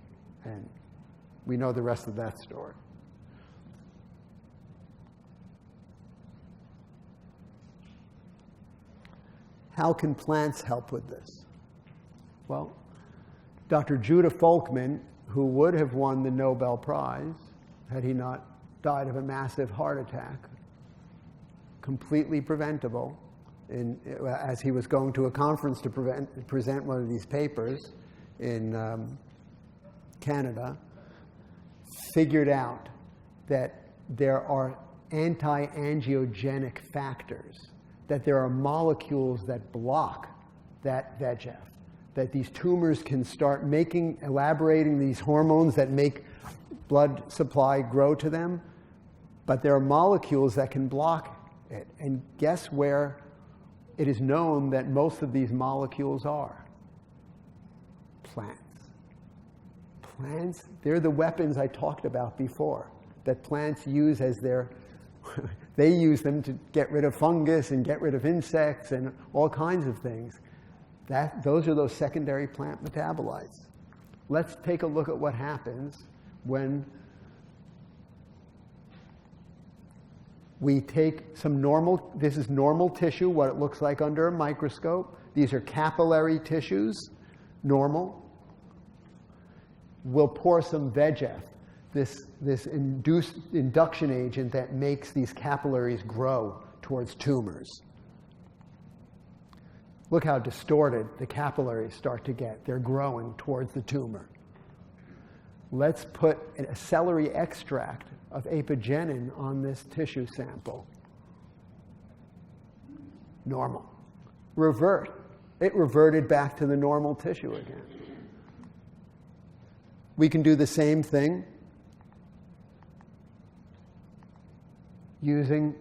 And we know the rest of that story. How can plants help with this? Well, Dr. Judah Folkman, who would have won the Nobel Prize had he not died of a massive heart attack, completely preventable, as he was going to a conference to present one of these papers in Canada, figured out that there are anti-angiogenic factors, that there are molecules that block that VEGF, that these tumors can start elaborating these hormones that make blood supply grow to them, but there are molecules that can block it. And guess where it is known that most of these molecules are? Plants. Plants, they're the weapons I talked about before, that plants use as they use them to get rid of fungus and get rid of insects and all kinds of things. Those are those secondary plant metabolites. Let's take a look at what happens when we take some this is normal tissue, what it looks like under a microscope. These are capillary tissues, normal. we'll pour some VEGF, this induction agent that makes these capillaries grow towards tumors. Look how distorted the capillaries start to get. They're growing towards the tumor. Let's put a celery extract of apigenin on this tissue sample. Normal. Revert. It reverted back to the normal tissue again. We can do the same thing using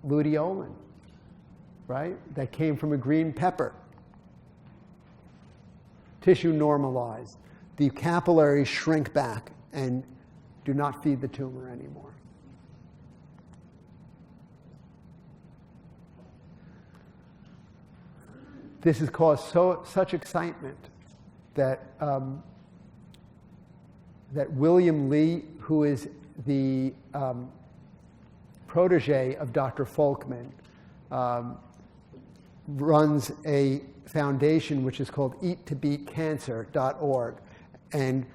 luteolin, right? That came from a green pepper. Tissue normalized. The capillaries shrink back and do not feed the tumor anymore. This has caused such excitement that that William Lee, who is the protege of Dr. Folkman, runs a foundation which is called eattobeatcancer.org, and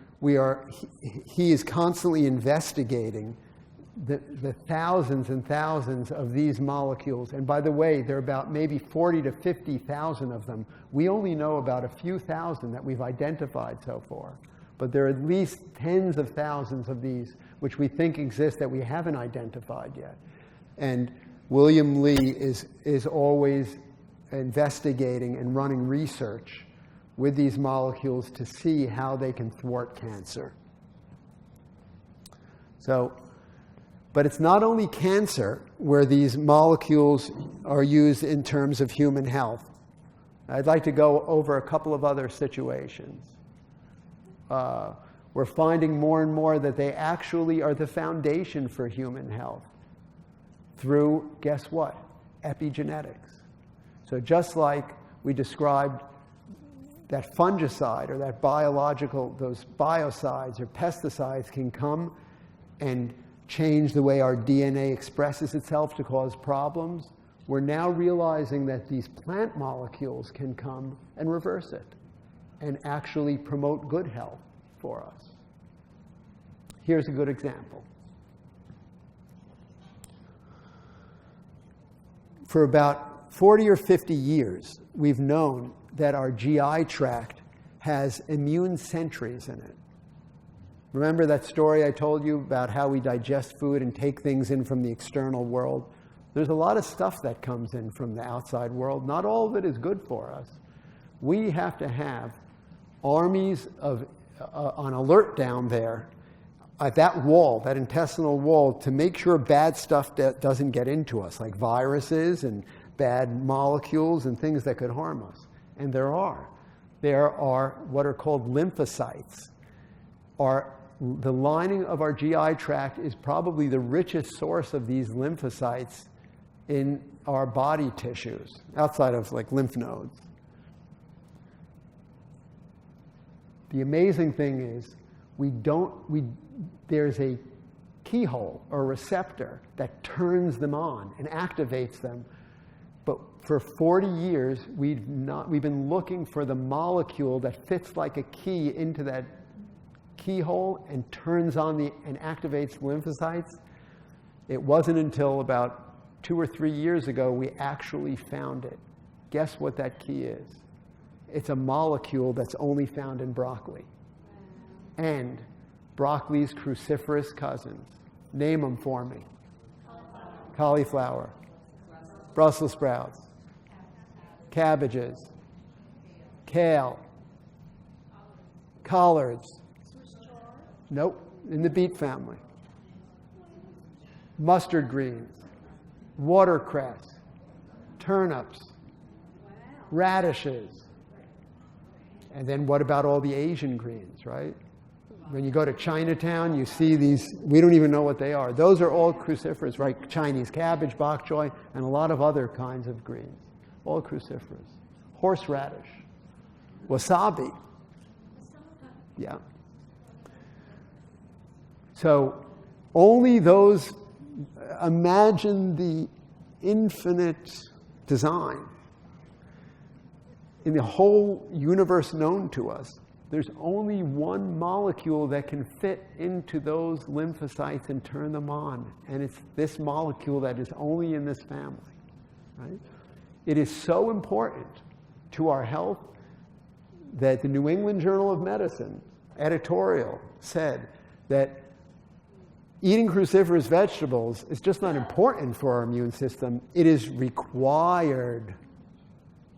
he is constantly investigating the thousands and thousands of these molecules. And by the way, there are about maybe 40 to 50,000 of them. We only know about a few thousand that we've identified so far. But there are at least tens of thousands of these which we think exist that we haven't identified yet. And William Lee is always investigating and running research with these molecules to see how they can thwart cancer. But it's not only cancer where these molecules are used in terms of human health. I'd like to go over a couple of other situations. We're finding more and more that they actually are the foundation for human health through, guess what? Epigenetics. So just like we described that fungicide or that those biocides or pesticides can come and change the way our DNA expresses itself to cause problems, we're now realizing that these plant molecules can come and reverse it and actually promote good health for us. Here's a good example. For about 40 or 50 years, we've known that our GI tract has immune sentries in it. Remember that story I told you about how we digest food and take things in from the external world? There's a lot of stuff that comes in from the outside world. Not all of it is good for us. We have to have armies on alert down there at that wall, that intestinal wall, to make sure bad stuff doesn't get into us, like viruses and bad molecules and things that could harm us. And there are. There are what are called lymphocytes. The lining of our GI tract is probably the richest source of these lymphocytes in our body tissues, outside of like lymph nodes. The amazing thing is there's a keyhole or receptor that turns them on and activates them. But for 40 years, we've been looking for the molecule that fits like a key into that keyhole and turns on and activates lymphocytes. It wasn't until about 2 or 3 years ago we actually found it. Guess what that key is? It's a molecule that's only found in broccoli. And broccoli's cruciferous cousins. Name them for me. Cauliflower. Brussels sprouts. Cabbages. Kale. Collards. Nope, in the beet family. Mustard greens. Watercress. Turnips. Radishes. And then what about all the Asian greens, right? When you go to Chinatown, you see these, we don't even know what they are. Those are all cruciferous, right? Chinese cabbage, bok choy, and a lot of other kinds of greens. All cruciferous. Horseradish. Wasabi. Yeah. So only those, imagine the infinite design in the whole universe known to us. there's only one molecule that can fit into those lymphocytes and turn them on. And it's this molecule that is only in this family. Right? It is so important to our health that the New England Journal of Medicine editorial said that eating cruciferous vegetables is just not important for our immune system. It is required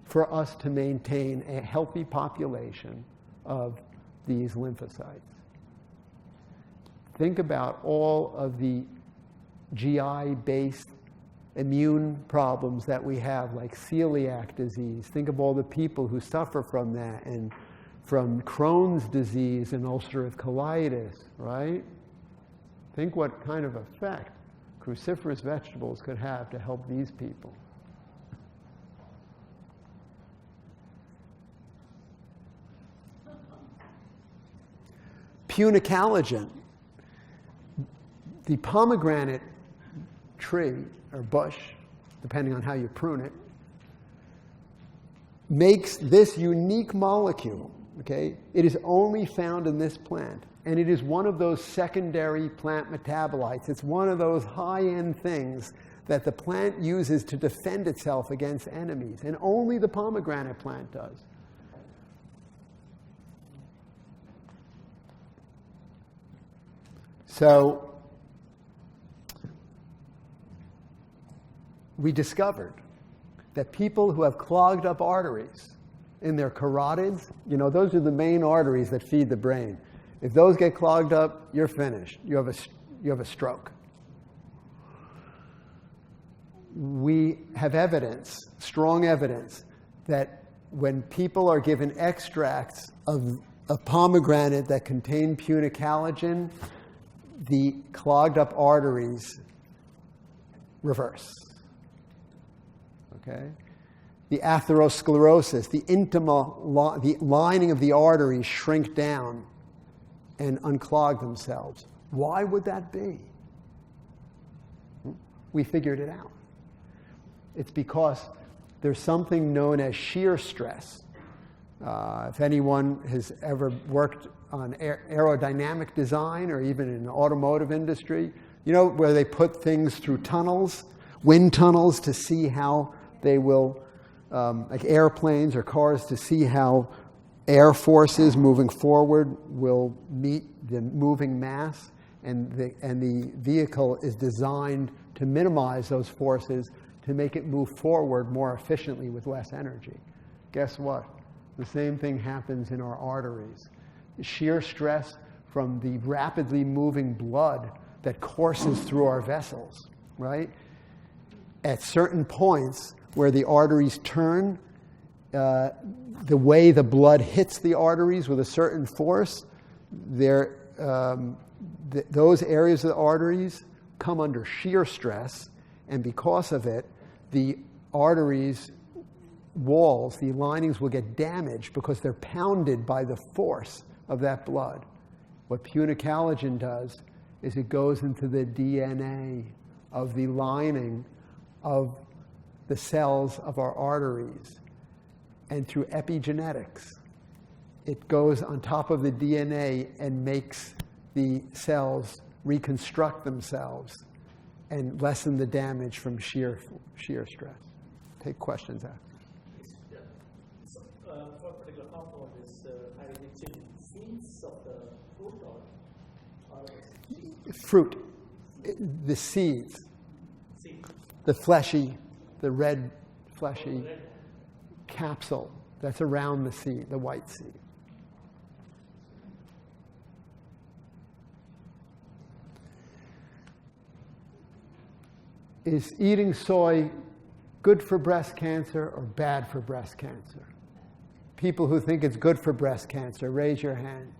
for us to maintain a healthy population of these lymphocytes. Think about all of the GI-based immune problems that we have, like celiac disease. Think of all the people who suffer from that, and from Crohn's disease and ulcerative colitis, right? Think what kind of effect cruciferous vegetables could have to help these people. Punicalagin. The pomegranate tree, or bush, depending on how you prune it, makes this unique molecule, okay? It is only found in this plant, and it is one of those secondary plant metabolites. It's one of those high-end things that the plant uses to defend itself against enemies, and only the pomegranate plant does. So we discovered that people who have clogged up arteries in their carotids, you know, those are the main arteries that feed the brain. If those get clogged up, you're finished. You have a stroke. We have evidence, strong evidence, that when people are given extracts of pomegranate that contain punicalagin, the clogged up arteries reverse. Okay? The atherosclerosis, the intima, the lining of the arteries shrink down and unclog themselves. Why would that be? We figured it out. It's because there's something known as shear stress. If anyone has ever worked on aerodynamic design or even in the automotive industry, you know, where they put things through tunnels, wind tunnels, to see how they will, like airplanes or cars, to see how air forces moving forward will meet the moving mass, and the vehicle is designed to minimize those forces to make it move forward more efficiently with less energy. Guess what? The same thing happens in our arteries. Shear stress from the rapidly moving blood that courses through our vessels, right? At certain points where the arteries turn, the way the blood hits the arteries with a certain force, those areas of the arteries come under shear stress, and because of it, the arteries walls, the linings will get damaged because they're pounded by the force of that blood. What punicalagin does is it goes into the DNA of the lining of the cells of our arteries. And through epigenetics, it goes on top of the DNA and makes the cells reconstruct themselves and lessen the damage from shear stress. Take questions after. Yeah. So, for a particular compound, is highly rich in seeds of the fruit or fruit, the seeds, the fleshy, the red fleshy capsule that's around the seed, the white seed. Is eating soy good for breast cancer or bad for breast cancer? People who think it's good for breast cancer, raise your hand.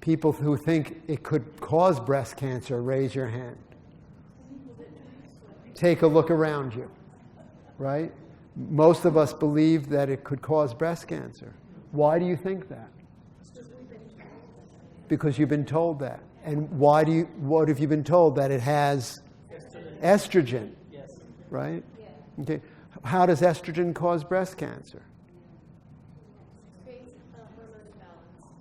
People who think it could cause breast cancer, raise your hand. Take a look around you, right? Most of us believe that it could cause breast cancer. Why do you think that? Because you've been told that. And what have you been told? That it has estrogen, yes, right? Yeah. Okay. How does estrogen cause breast cancer?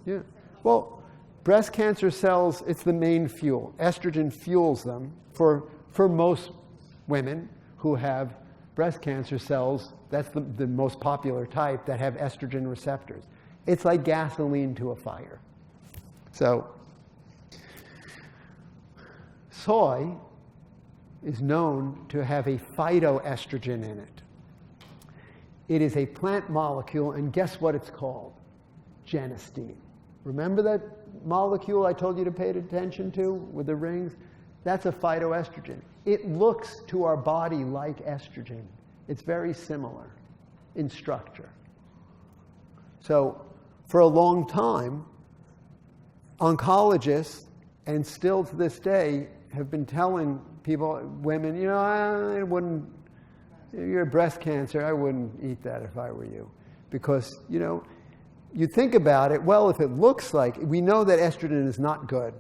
Yeah. Well, breast cancer cells, it's the main fuel. Estrogen fuels them for most women who have breast cancer cells. That's the most popular type that have estrogen receptors. It's like gasoline to a fire. So, soy is known to have a phytoestrogen in it. It is a plant molecule, and guess what it's called? Genistein. Remember that molecule I told you to pay attention to with the rings? That's a phytoestrogen. It looks to our body like estrogen. It's very similar in structure. So for a long time, oncologists, and still to this day, have been telling people, women, you know, I wouldn't, you have breast cancer, I wouldn't eat that if I were you. Because, you know, you think about it, well, if it looks like, we know that estrogen is not good.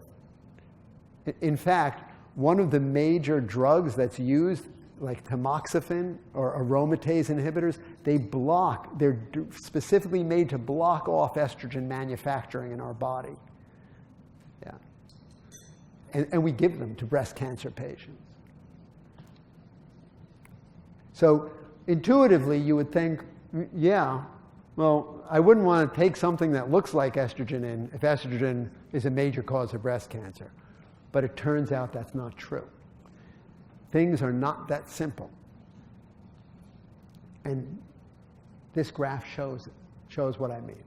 In fact, one of the major drugs that's used, like tamoxifen or aromatase inhibitors, they're specifically made to block off estrogen manufacturing in our body. Yeah. And we give them to breast cancer patients. So intuitively, you would think, yeah, well, I wouldn't want to take something that looks like estrogen in if estrogen is a major cause of breast cancer. But it turns out that's not true. Things are not that simple. And this graph shows what I mean.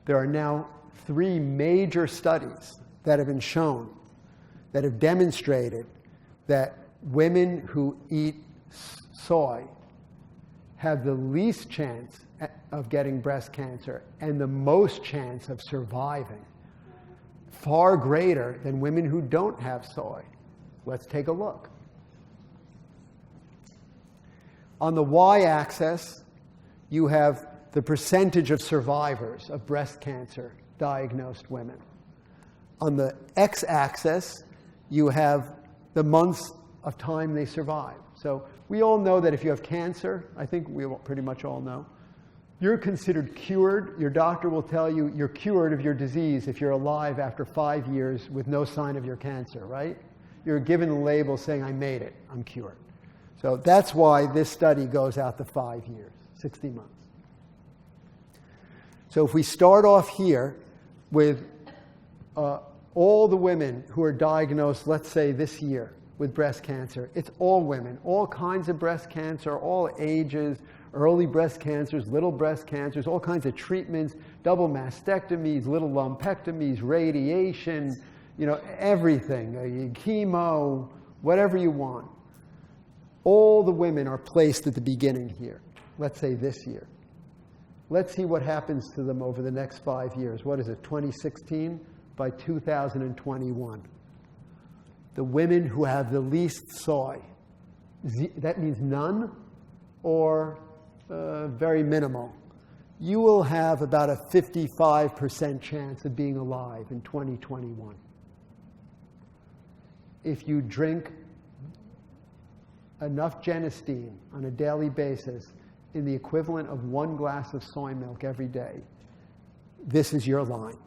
There are now 3 major studies that have been shown that have demonstrated that women who eat soy have the least chance of getting breast cancer and the most chance of surviving, far greater than women who don't have soy. Let's take a look. On the y-axis, you have the percentage of survivors of breast cancer diagnosed women. On the x-axis, you have the months of time they survive. So we all know that if you have cancer, I think we pretty much all know, you're considered cured. Your doctor will tell you you're cured of your disease if you're alive after 5 years with no sign of your cancer, right? You're given a label saying, I made it, I'm cured. So that's why this study goes out to 5 years, 60 months. So if we start off here with all the women who are diagnosed, let's say this year, with breast cancer, it's all women, all kinds of breast cancer, all ages, early breast cancers, little breast cancers, all kinds of treatments, double mastectomies, little lumpectomies, radiation, you know, everything, chemo, whatever you want. All the women are placed at the beginning here, let's say this year. Let's see what happens to them over the next 5 years. What is it, 2016? By 2021. The women who have the least soy, that means none or very minimal, you will have about a 55% chance of being alive in 2021. If you drink enough genistein on a daily basis in the equivalent of 1 glass of soy milk every day, this is your line.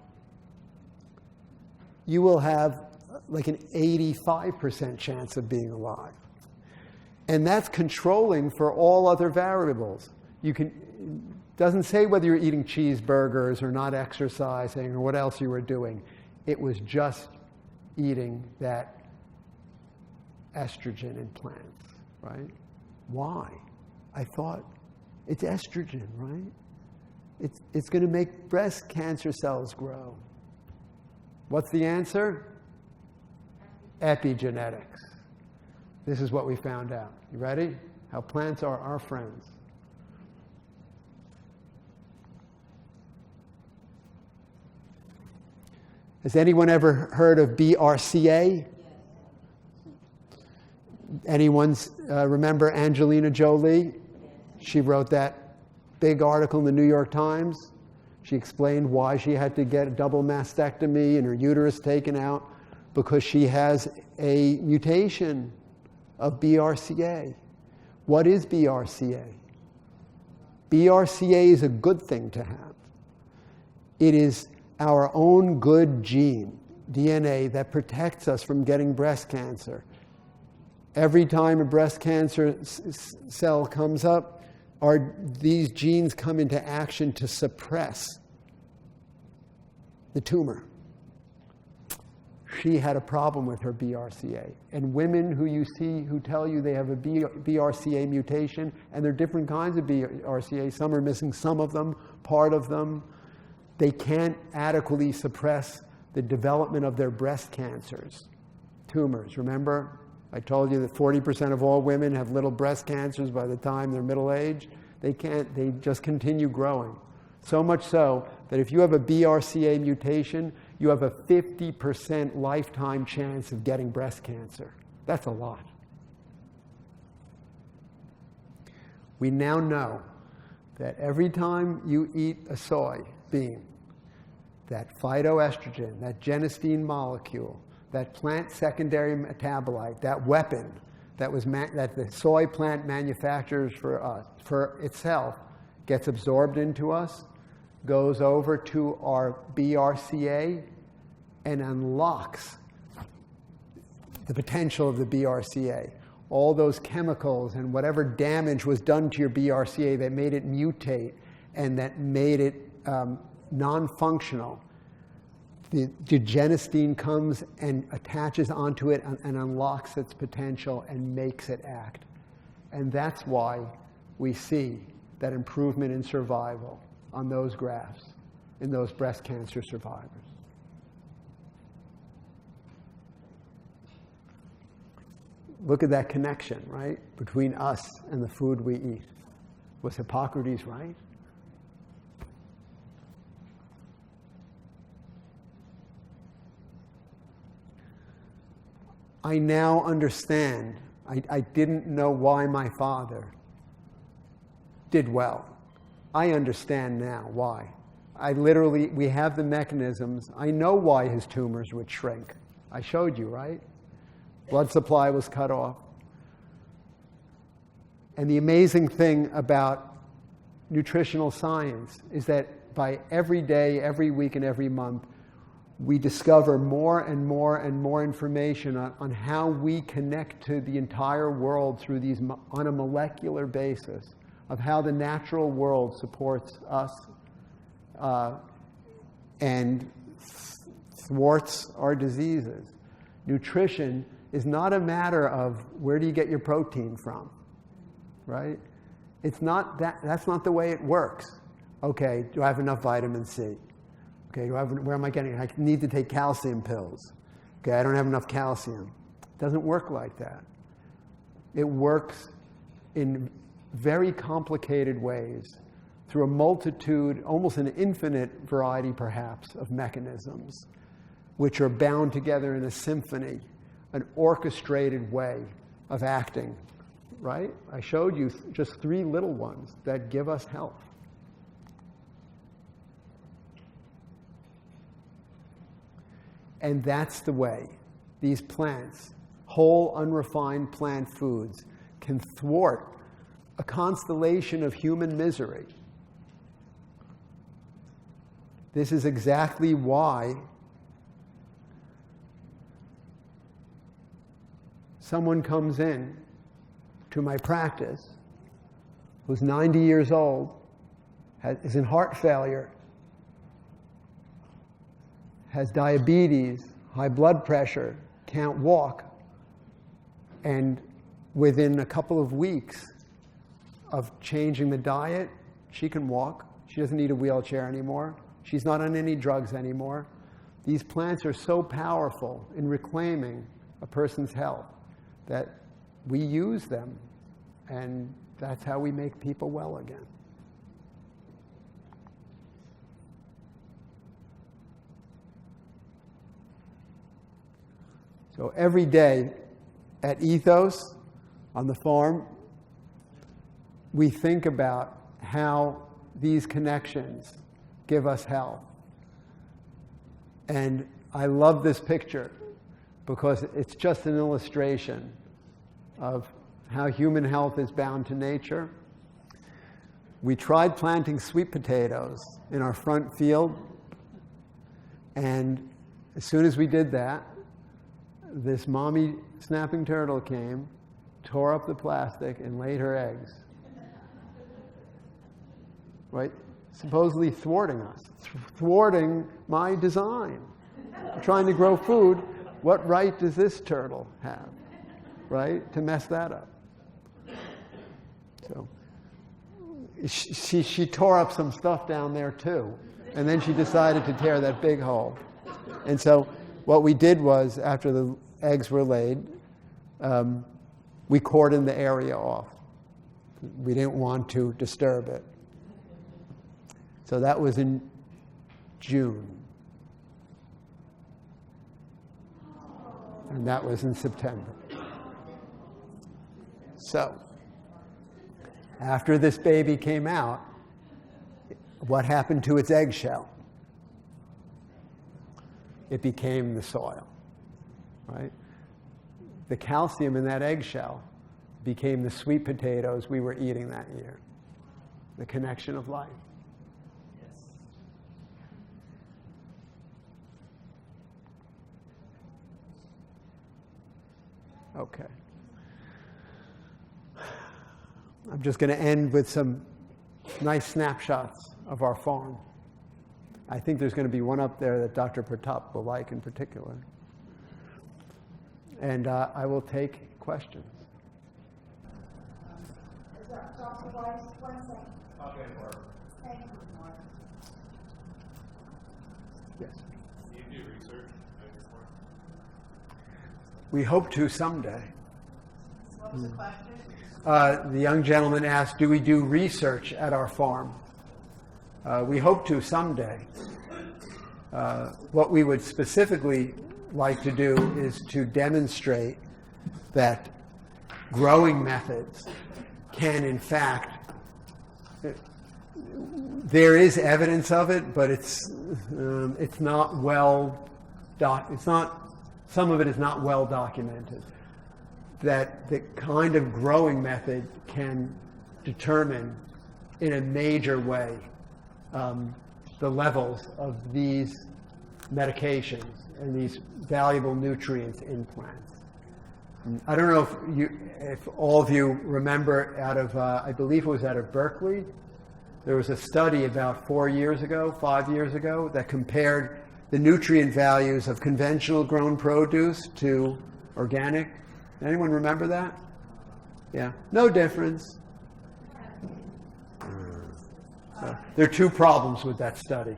You will have like an 85% chance of being alive. And that's controlling for all other variables. It doesn't say whether you're eating cheeseburgers or not exercising or what else you were doing. It was just eating that estrogen in plants, right? Why? I thought, it's estrogen, right? It's going to make breast cancer cells grow. What's the answer? Epigenetics. This is what we found out. You ready? How plants are our friends. Has anyone ever heard of BRCA? Anyone remember Angelina Jolie? She wrote that big article in the New York Times. She explained why she had to get a double mastectomy and her uterus taken out, because she has a mutation of BRCA. What is BRCA? BRCA is a good thing to have. It is our own good gene, DNA, that protects us from getting breast cancer. Every time a breast cancer cell comes up, these genes come into action to suppress the tumor. She had a problem with her BRCA. And women who you see who tell you they have a BRCA mutation, and there are different kinds of BRCA, some are missing some of them, part of them, they can't adequately suppress the development of their breast cancers, tumors. Remember, I told you that 40% of all women have little breast cancers by the time they're middle aged. They just continue growing. So much so that if you have a BRCA mutation, you have a 50% lifetime chance of getting breast cancer. That's a lot. We now know that every time you eat a soybean, that phytoestrogen, that genistein molecule, that plant secondary metabolite, that weapon that the soy plant manufactures for itself, gets absorbed into us, goes over to our BRCA, and unlocks the potential of the BRCA. All those chemicals and whatever damage was done to your BRCA that made it mutate and that made it non-functional, the genistein comes and attaches onto it and unlocks its potential and makes it act. And that's why we see that improvement in survival on those graphs in those breast cancer survivors. Look at that connection, right, between us and the food we eat. Was Hippocrates right? I now understand. I didn't know why my father did well. I understand now why. We have the mechanisms. I know why his tumors would shrink. I showed you, right? Blood supply was cut off. And the amazing thing about nutritional science is that by every day, every week, and every month, we discover more and more and more information on how we connect to the entire world through these, on a molecular basis, of how the natural world supports us and thwarts our diseases. Nutrition is not a matter of where do you get your protein from, right? It's not that. That's not the way it works. Okay, do I have enough vitamin C? Okay, where am I getting it? I need to take calcium pills. Okay, I don't have enough calcium. It doesn't work like that. It works in very complicated ways through a multitude, almost an infinite variety perhaps, of mechanisms which are bound together in a symphony, an orchestrated way of acting, right? I showed you just 3 little ones that give us health. And that's the way these plants, whole unrefined plant foods, can thwart a constellation of human misery. This is exactly why someone comes in to my practice who's 90 years old, is in heart failure, has diabetes, high blood pressure, can't walk, and within a couple of weeks of changing the diet, she can walk. She doesn't need a wheelchair anymore. She's not on any drugs anymore. These plants are so powerful in reclaiming a person's health that we use them, and that's how we make people well again. So every day at Ethos, on the farm, we think about how these connections give us health. And I love this picture because it's just an illustration of how human health is bound to nature. We tried planting sweet potatoes in our front field And as soon as we did that, this mommy snapping turtle came, tore up the plastic, and laid her eggs. Right? Supposedly thwarting us, thwarting my design. I'm trying to grow food. What right does this turtle have, right, to mess that up? So she tore up some stuff down there too, and then she decided to tear that big hole. And so what we did was, after the eggs were laid, we cordoned the area off. We didn't want to disturb it. So that was in June. And that was in September. So, after this baby came out, what happened to its eggshell? It became the soil, right? The calcium in that eggshell became the sweet potatoes we were eating that year. The connection of life. Okay. I'm just going to end with some nice snapshots of our farm. I think there's going to be one up there that Dr. Pratap will like in particular. And I will take questions. Dr. Weiss, 1 second. Okay, Mark. Thank you, Mark. Yes. Do you do research at your farm? We hope to someday. What was the question? The young gentleman asked, do we do research at our farm? We hope to someday. What we would specifically like to do is to demonstrate that growing methods can, in fact, there is evidence of it, but it's not well, some of it is not well documented. That the kind of growing method can determine in a major way the levels of these medications and these valuable nutrients in plants. I don't know if all of you remember out of, I believe it was out of Berkeley, there was a study about 5 years ago, that compared the nutrient values of conventional grown produce to organic. Anyone remember that? Yeah. No difference. So, there are two problems with that study.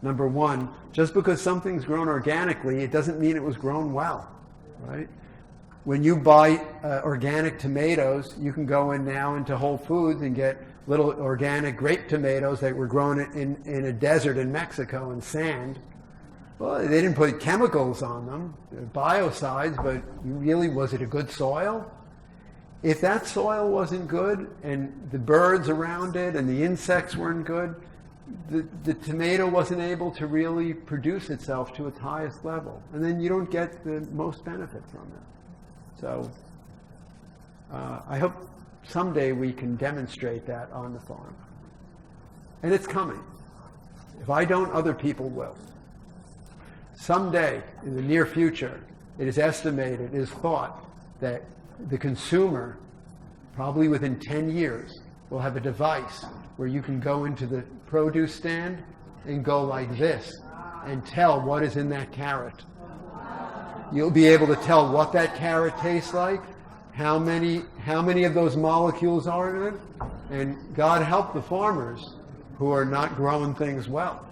Number one, just because something's grown organically, it doesn't mean it was grown well, right? When you buy organic tomatoes, you can go in now into Whole Foods and get little organic grape tomatoes that were grown in a desert in Mexico in sand. Well, they didn't put chemicals on them, biocides, but really, was it a good soil? If that soil wasn't good and the birds around it and the insects weren't good, the tomato wasn't able to really produce itself to its highest level. And then you don't get the most benefit from it. So I hope someday we can demonstrate that on the farm. And it's coming. If I don't, other people will. Someday, in the near future, it is estimated, it is thought, that the consumer, probably within 10 years, will have a device where you can go into the produce stand and go like this and tell what is in that carrot. You'll be able to tell what that carrot tastes like, how many of those molecules are in it, and God help the farmers who are not growing things well.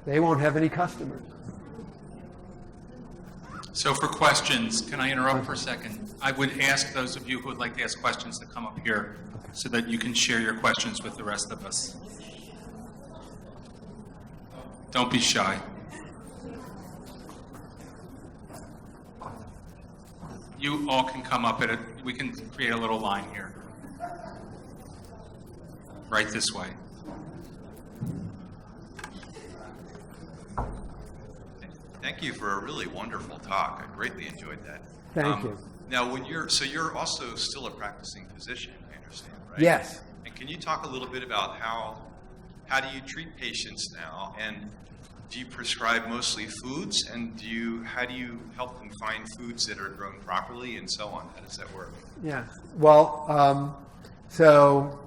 They won't have any customers. So for questions, can I interrupt for a second? I would ask those of you who would like to ask questions to come up here so that you can share your questions with the rest of us. Don't be shy. You all can come up at it. We can create a little line here. Right this way. Thank you for a really wonderful talk. I greatly enjoyed that. Thank you. Now, you're also still a practicing physician, I understand, right? Yes. And can you talk a little bit about how do you treat patients now? And do you prescribe mostly foods, and how do you help them find foods that are grown properly and so on? How does that work? Yeah. Well, so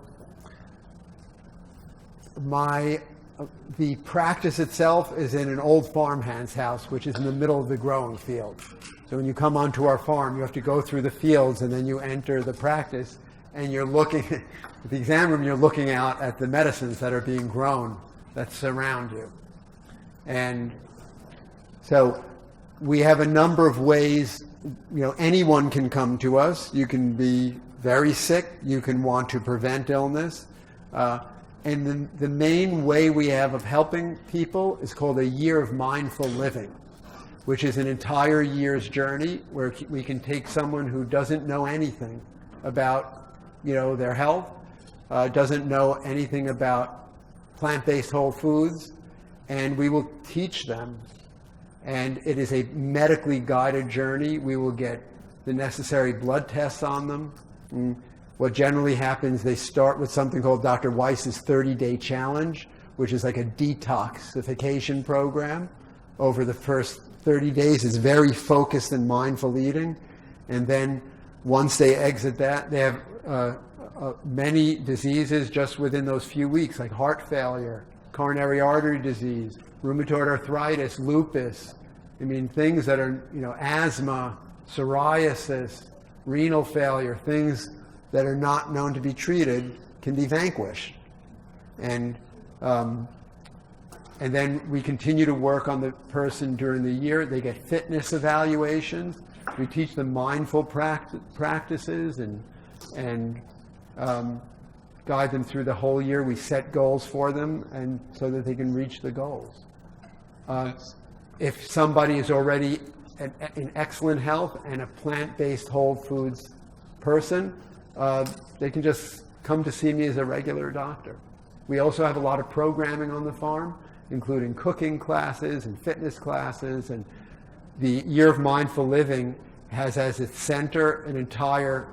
the practice itself is in an old farmhand's house, which is in the middle of the growing field. So when you come onto our farm, you have to go through the fields, and then you enter the practice, and you're looking at the exam room. You're looking out at the medicines that are being grown that surround you, and so we have a number of ways. Anyone can come to us. You can be very sick. You can want to prevent illness. And the main way we have of helping people is called a year of mindful living, which is an entire year's journey where we can take someone who doesn't know anything about, their health, doesn't know anything about plant-based whole foods, and we will teach them. And it is a medically guided journey. We will get the necessary blood tests on them. What generally happens, they start with something called Dr. Weiss's 30-day challenge, which is like a detoxification program. Over the first 30 days, it's very focused and mindful eating. And then once they exit that, they have many diseases just within those few weeks, like heart failure, coronary artery disease, rheumatoid arthritis, lupus. Things that are, asthma, psoriasis, renal failure, things that are not known to be treated can be vanquished. And then we continue to work on the person during the year. They get fitness evaluations. We teach them mindful practices and guide them through the whole year. We set goals for them and so that they can reach the goals. If somebody is already in excellent health and a plant-based whole foods person, they can just come to see me as a regular doctor. We also have a lot of programming on the farm, including cooking classes and fitness classes. And the Year of Mindful Living has as its center an entire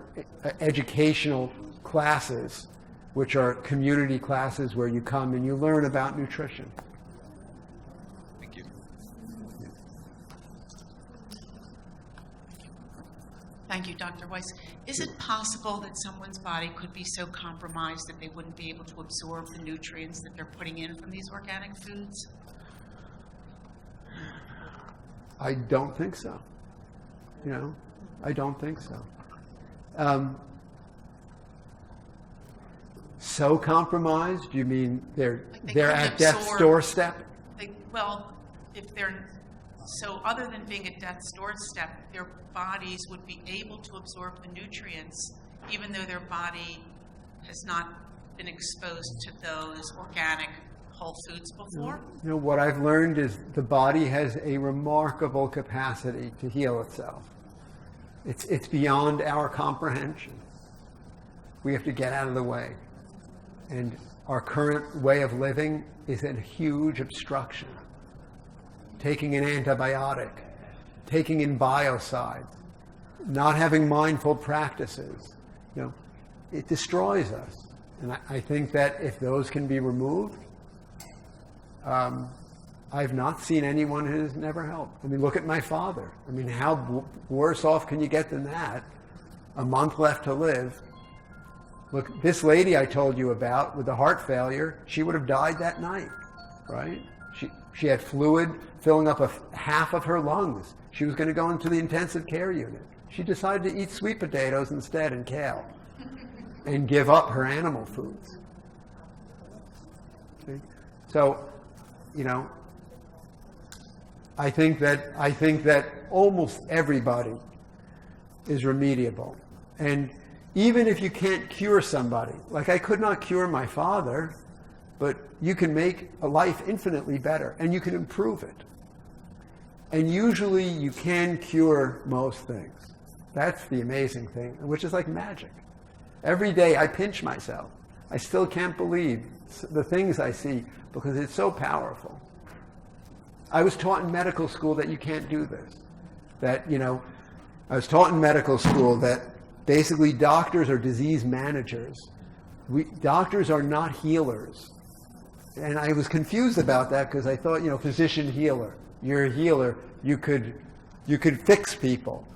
educational classes, which are community classes where you come and you learn about nutrition. Thank you. Thank you, Dr. Weiss. Is it possible that someone's body could be so compromised that they wouldn't be able to absorb the nutrients that they're putting in from these organic foods? I don't think so. I don't think so. So compromised? You mean they're at death's doorstep? So other than being at death's doorstep, their bodies would be able to absorb the nutrients, even though their body has not been exposed to those organic whole foods before? What I've learned is the body has a remarkable capacity to heal itself. It's beyond our comprehension. We have to get out of the way. And our current way of living is a huge obstruction. Taking an antibiotic, taking in biocides, not having mindful practices, it destroys us. And I think that if those can be removed, I've not seen anyone who has never helped. Look at my father. How worse off can you get than that? A month left to live. Look, this lady I told you about with the heart failure, she would have died that night, right? She had fluid filling up half of her lungs. She was going to go into the intensive care unit. She decided to eat sweet potatoes instead and kale and give up her animal foods. See? So, I think that almost everybody is remediable. And even if you can't cure somebody, like I could not cure my father, but you can make a life infinitely better and you can improve it. And usually you can cure most things. That's the amazing thing, which is like magic. Every day I pinch myself. I still can't believe the things I see because it's so powerful. I was taught in medical school that you can't do this. I was taught in medical school that basically doctors are disease managers. Doctors are not healers. And I was confused about that because I thought, physician healer. You're a healer. You could fix people.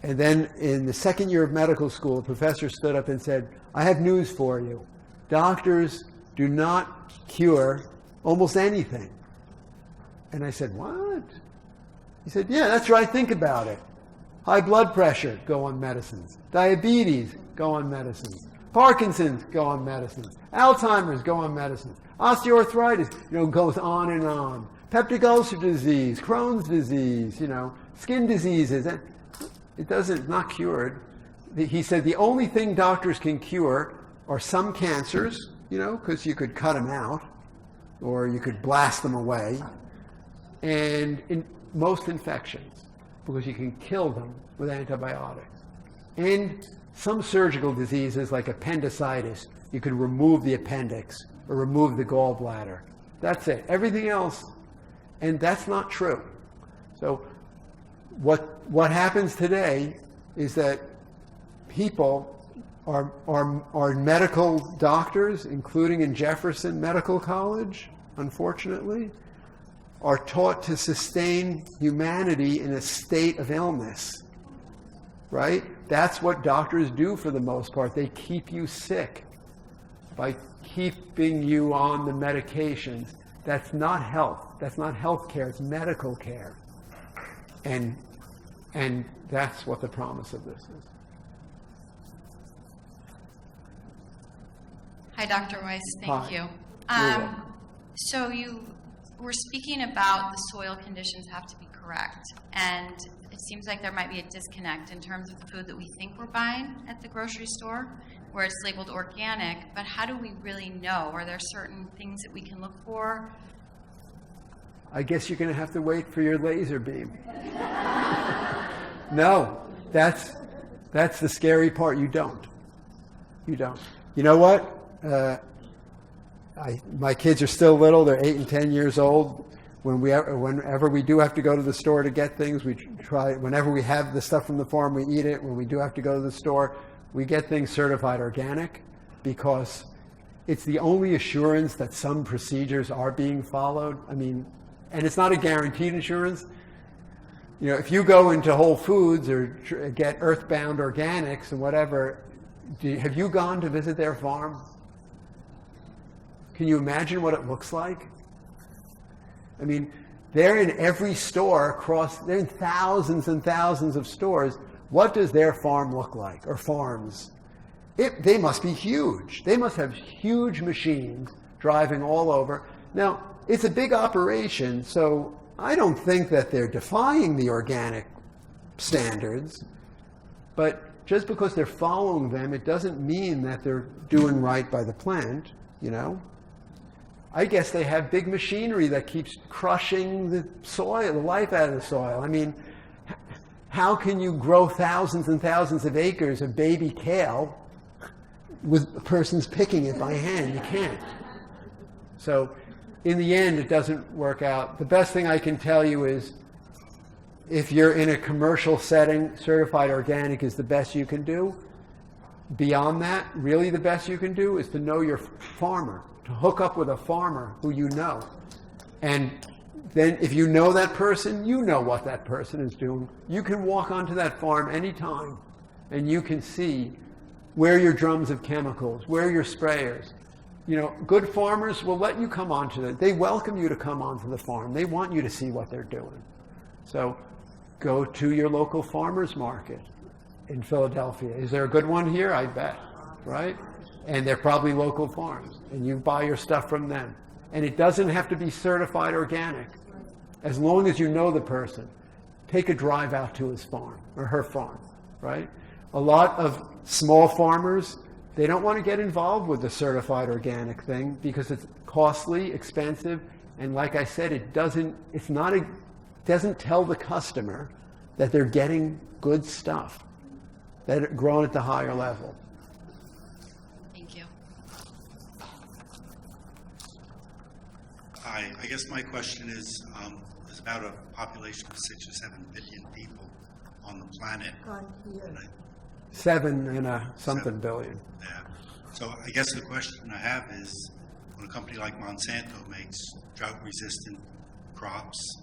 And then in the second year of medical school, a professor stood up and said, I have news for you. Doctors do not cure almost anything. And I said, what? He said, yeah, that's right. Think about it. High blood pressure, go on medicines. Diabetes, go on medicines. Parkinson's, go on medicines. Alzheimer's, go on medicines. Osteoarthritis, goes on and on. Peptic ulcer disease, Crohn's disease, skin diseases. It's not cured. He said the only thing doctors can cure are some cancers, because you could cut them out or you could blast them away, and most infections, because you can kill them with antibiotics. And some surgical diseases like appendicitis, you could remove the appendix or remove the gallbladder. That's it. Everything else, and that's not true. So what happens today is that people are medical doctors, including in Jefferson Medical College, unfortunately, are taught to sustain humanity in a state of illness, right? That's what doctors do for the most part. They keep you sick by keeping you on the medications. That's not health. That's not health care. It's medical care. And that's what the promise of this is. Hi, Dr. Weiss. Thank Hi. you. You're welcome. So you were speaking about the soil conditions have to be correct, and it seems like there might be a disconnect in terms of the food that we think we're buying at the grocery store, where it's labeled organic, but how do we really know? Are there certain things that we can look for? I guess you're going to have to wait for your laser beam. No, that's the scary part. You don't. You don't. You know what? My kids are still little. They're 8 and 10 years old. Whenever we do have to go to the store to get things, we try. Whenever we have the stuff from the farm, we eat it. When we do have to go to the store, we get things certified organic, because it's the only assurance that some procedures are being followed. I mean, and it's not a guaranteed insurance. If you go into Whole Foods or get Earthbound Organics and whatever, have you gone to visit their farm? Can you imagine what it looks like? I mean, they're in every store they're in thousands and thousands of stores. What does their farm look like, or farms? They must be huge. They must have huge machines driving all over. Now, it's a big operation, so I don't think that they're defying the organic standards, but just because they're following them, it doesn't mean that they're doing right by the plant, I guess they have big machinery that keeps crushing the soil, the life out of the soil. I mean, how can you grow thousands and thousands of acres of baby kale with persons picking it by hand? You can't. So in the end, it doesn't work out. The best thing I can tell you is, if you're in a commercial setting, certified organic is the best you can do. Beyond that, really the best you can do is to know your farmer, to hook up with a farmer who you know. And then if you know that person, you know what that person is doing. You can walk onto that farm anytime, and you can see where your drums of chemicals, where your sprayers. Good farmers will let you come onto it. They welcome you to come onto the farm. They want you to see what they're doing. So go to your local farmer's market in Philadelphia. Is there a good one here? I bet, right? And they're probably local farms, and you buy your stuff from them. And it doesn't have to be certified organic, as long as you know the person. Take a drive out to his farm or her farm, right? A lot of small farmers, they don't want to get involved with the certified organic thing because it's costly, expensive, and like I said, it doesn't tell the customer that they're getting good stuff, that are grown at the higher level. Thank you. Hi, I guess my question is about a population of 6 or 7 billion people on the planet. And 7 and something billion. Yeah. So I guess the question I have is, when a company like Monsanto makes drought-resistant crops,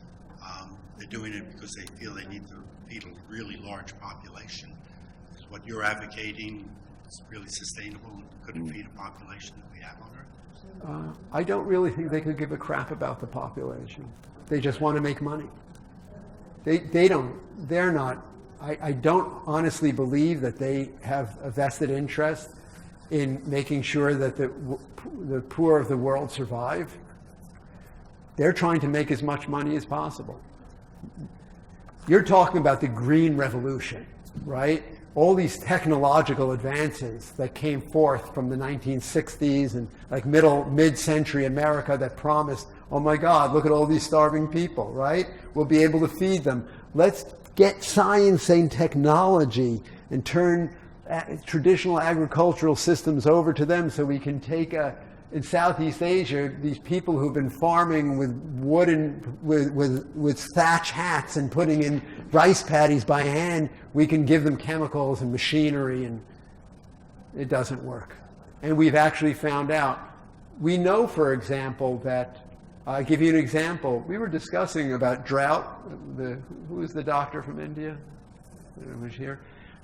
they're doing it because they feel they need to feed a really large population. Is what you're advocating is really sustainable? Could it feed a population that we have on Earth? I don't really think they could give a crap about the population. They just want to make money. They're not, I don't honestly believe that they have a vested interest in making sure that the poor of the world survive. They're trying to make as much money as possible. You're talking about the green revolution, right? All these technological advances that came forth from the 1960s and like mid-century America that promised, oh my God, look at all these starving people, right? We'll be able to feed them. Let's get science and technology and turn traditional agricultural systems over to them so we can take in Southeast Asia, these people who've been farming with wooden, with thatch hats and putting in rice paddies by hand, we can give them chemicals and machinery, and it doesn't work. And we've actually found out. We know, for example, that, I'll give you an example. We were discussing about drought. Who is the doctor from India? Who's here?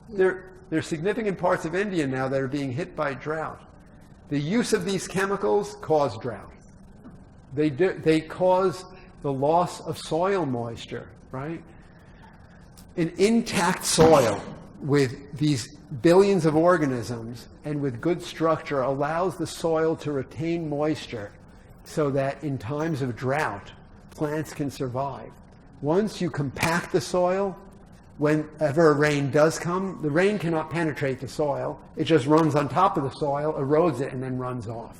There are significant parts of India now that are being hit by drought. The use of these chemicals cause drought. They cause the loss of soil moisture, right? An intact soil with these billions of organisms and with good structure allows the soil to retain moisture so that in times of drought, plants can survive. Once you compact the soil, whenever a rain does come, the rain cannot penetrate the soil. It just runs on top of the soil, erodes it, and then runs off.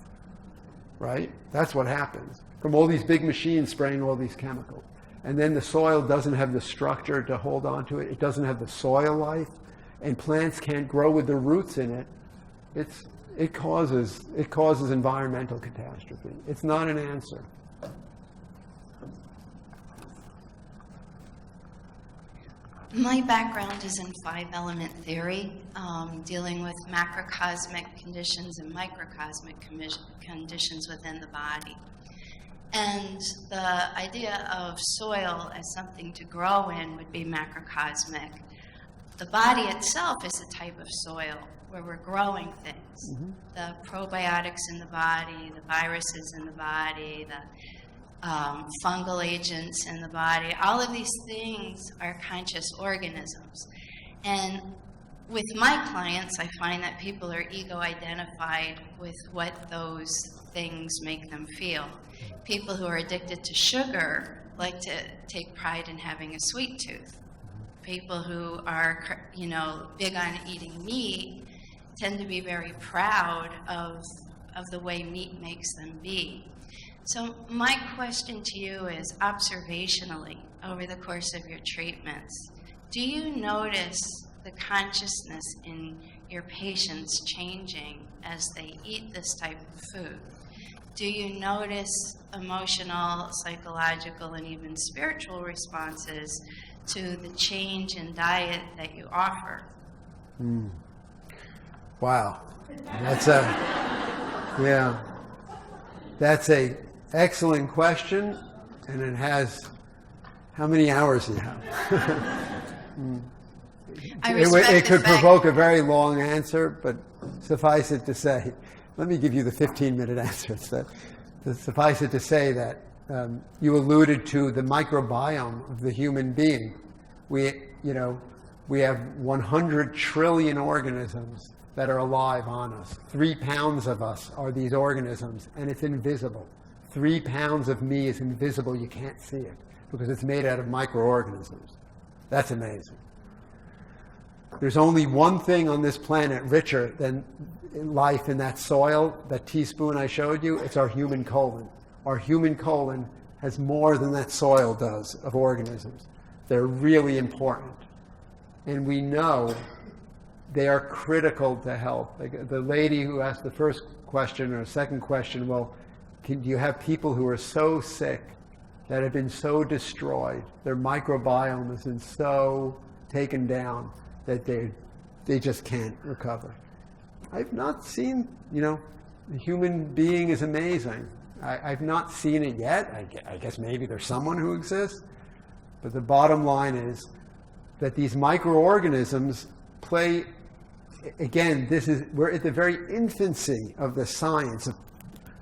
Right? That's what happens from all these big machines spraying all these chemicals. And then the soil doesn't have the structure to hold on to it. It doesn't have the soil life, and plants can't grow with the roots in it. It causes environmental catastrophe. It's not an answer. My background is in five-element theory, dealing with macrocosmic conditions and microcosmic conditions within the body. And the idea of soil as something to grow in would be macrocosmic. The body itself is a type of soil where we're growing things. Mm-hmm. The probiotics in the body, the viruses in the body, the fungal agents in the body, all of these things are conscious organisms. And with my clients, I find that people are ego-identified with what those things make them feel. People who are addicted to sugar like to take pride in having a sweet tooth. People who are, big on eating meat tend to be very proud of the way meat makes them be. So my question to you is, observationally, over the course of your treatments, do you notice the consciousness in your patients changing as they eat this type of food? Do you notice emotional, psychological, and even spiritual responses to the change in diet that you offer? Wow. That's a excellent question, and it has, how many hours do you have? It could provoke a very long answer, but suffice it to say, let me give you the 15-minute answer. Suffice it to say that you alluded to the microbiome of the human being. We have 100 trillion organisms that are alive on us. 3 pounds of us are these organisms, and it's invisible. 3 pounds of me is invisible. You can't see it because it's made out of microorganisms. That's amazing. There's only one thing on this planet richer than life in that soil, that teaspoon I showed you. It's our human colon. Our human colon has more than that soil does of organisms. They're really important. And we know they are critical to health. Like the lady who asked the first question or second question, well, do you have people who are so sick that have been so destroyed, their microbiome has been so taken down that they just can't recover? I've not seen, The human being is amazing. I've not seen it yet. I guess maybe there's someone who exists. But the bottom line is that these microorganisms play, again, we're at the very infancy of the science of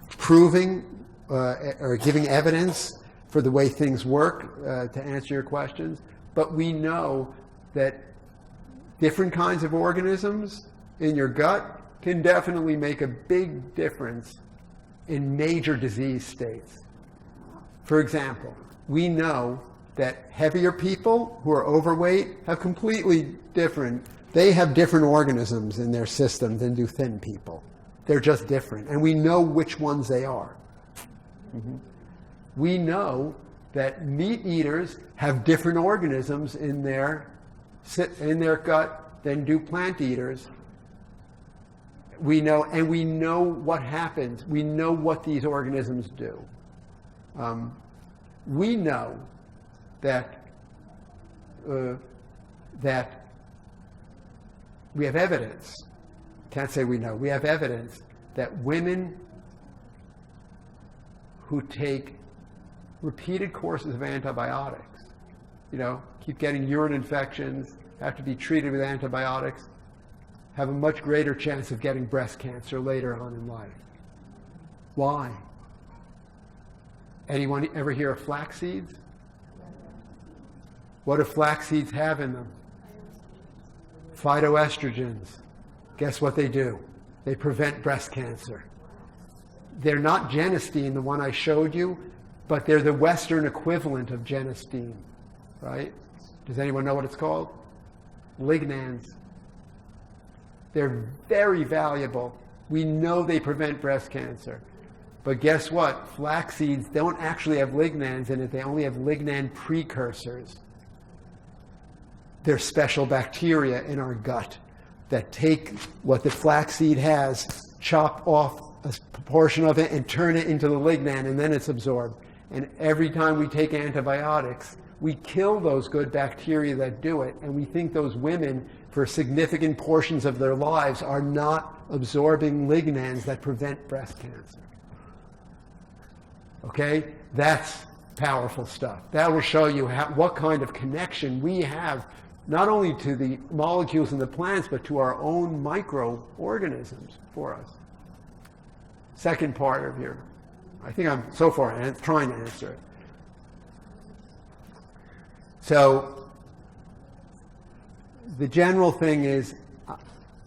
proving or giving evidence for the way things work, to answer your questions. But we know that different kinds of organisms in your gut can definitely make a big difference in major disease states. For example, we know that heavier people who are overweight have completely different, they have different organisms in their system than do thin people. They're just different, and we know which ones they are. We know that meat eaters have different organisms in their gut than do plant eaters. We know, and we know what happens. We know what these organisms do. We know that we have evidence. Can't say we know. We have evidence that women who take repeated courses of antibiotics, keep getting urine infections, have to be treated with antibiotics, have a much greater chance of getting breast cancer later on in life. Why? Anyone ever hear of flax seeds? What do flax seeds have in them? Phytoestrogens. Guess what they do? They prevent breast cancer. They're not genistein, the one I showed you, but they're the Western equivalent of genistein, right? Does anyone know what it's called? Lignans. They're very valuable. We know they prevent breast cancer. But guess what? Flax seeds don't actually have lignans in it. They only have lignan precursors. They're special bacteria in our gut that take what the flaxseed has, chop off a portion of it, and turn it into the lignan, and then it's absorbed. And every time we take antibiotics, we kill those good bacteria that do it, and we think those women, for significant portions of their lives, are not absorbing lignans that prevent breast cancer. Okay? That's powerful stuff. That will show you what kind of connection we have, not only to the molecules in the plants, but to our own microorganisms for us. Second part of your, I think I'm so far trying to answer it. So the general thing is,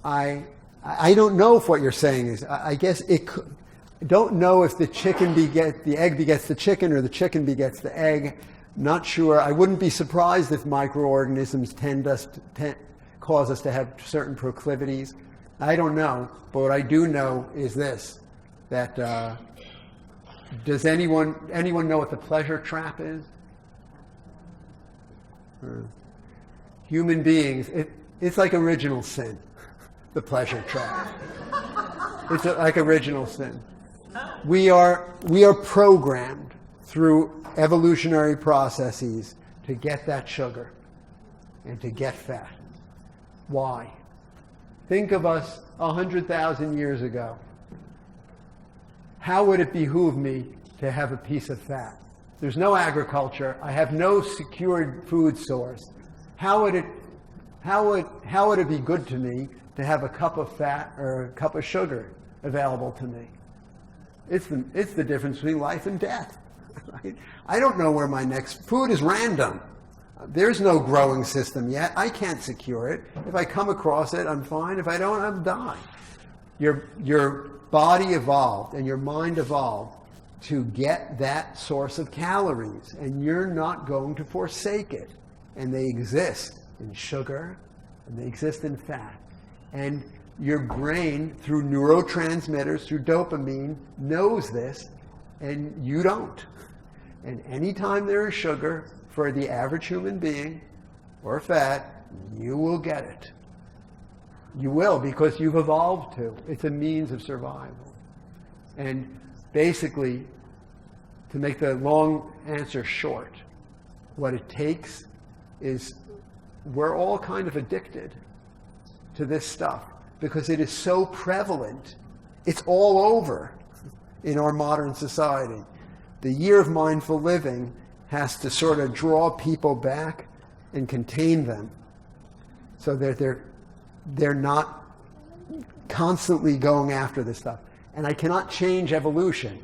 I don't know if what you're saying is, I guess it could, don't know if the egg begets the chicken or the chicken begets the egg. Not sure. I wouldn't be surprised if microorganisms cause us to have certain proclivities. I don't know, but what I do know is this, that does anyone know what the pleasure trap is? Human beings, it's like original sin, the pleasure trap. It's like original sin. We are programmed through evolutionary processes to get that sugar and to get fat. Why? Think of us 100,000 years ago. How would it behoove me to have a piece of fat? There's no agriculture. I have no secured food source. How would it be good to me to have a cup of fat or a cup of sugar available to me? It's the difference between life and death. Right? I don't know where my next food is random. There's no growing system yet. I can't secure it. If I come across it, I'm fine. If I don't, I'll die. Your body evolved and your mind evolved to get that source of calories, and you're not going to forsake it. And they exist in sugar, and they exist in fat. And your brain, through neurotransmitters, through dopamine, knows this, and you don't. And anytime there is sugar for the average human being, or fat, you will get it. You will, because you've evolved to. It's a means of survival. And basically, to make the long answer short, what it takes is, we're all kind of addicted to this stuff because it is so prevalent It's all over in our modern society. The year of mindful living has to sort of draw people back and contain them so that they're not constantly going after this stuff. And I cannot change evolution.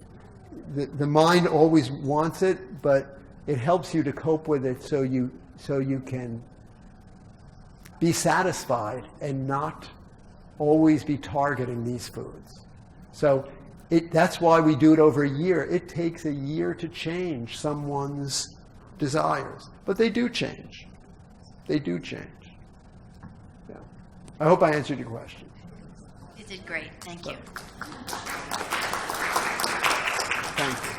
The mind always wants it, but it helps you to cope with it so you can be satisfied and not always be targeting these foods. So that's why we do it over a year. It takes a year to change someone's desires. But they do change. They do change. Yeah. I hope I answered your question. You did great. Thank you. Thank you.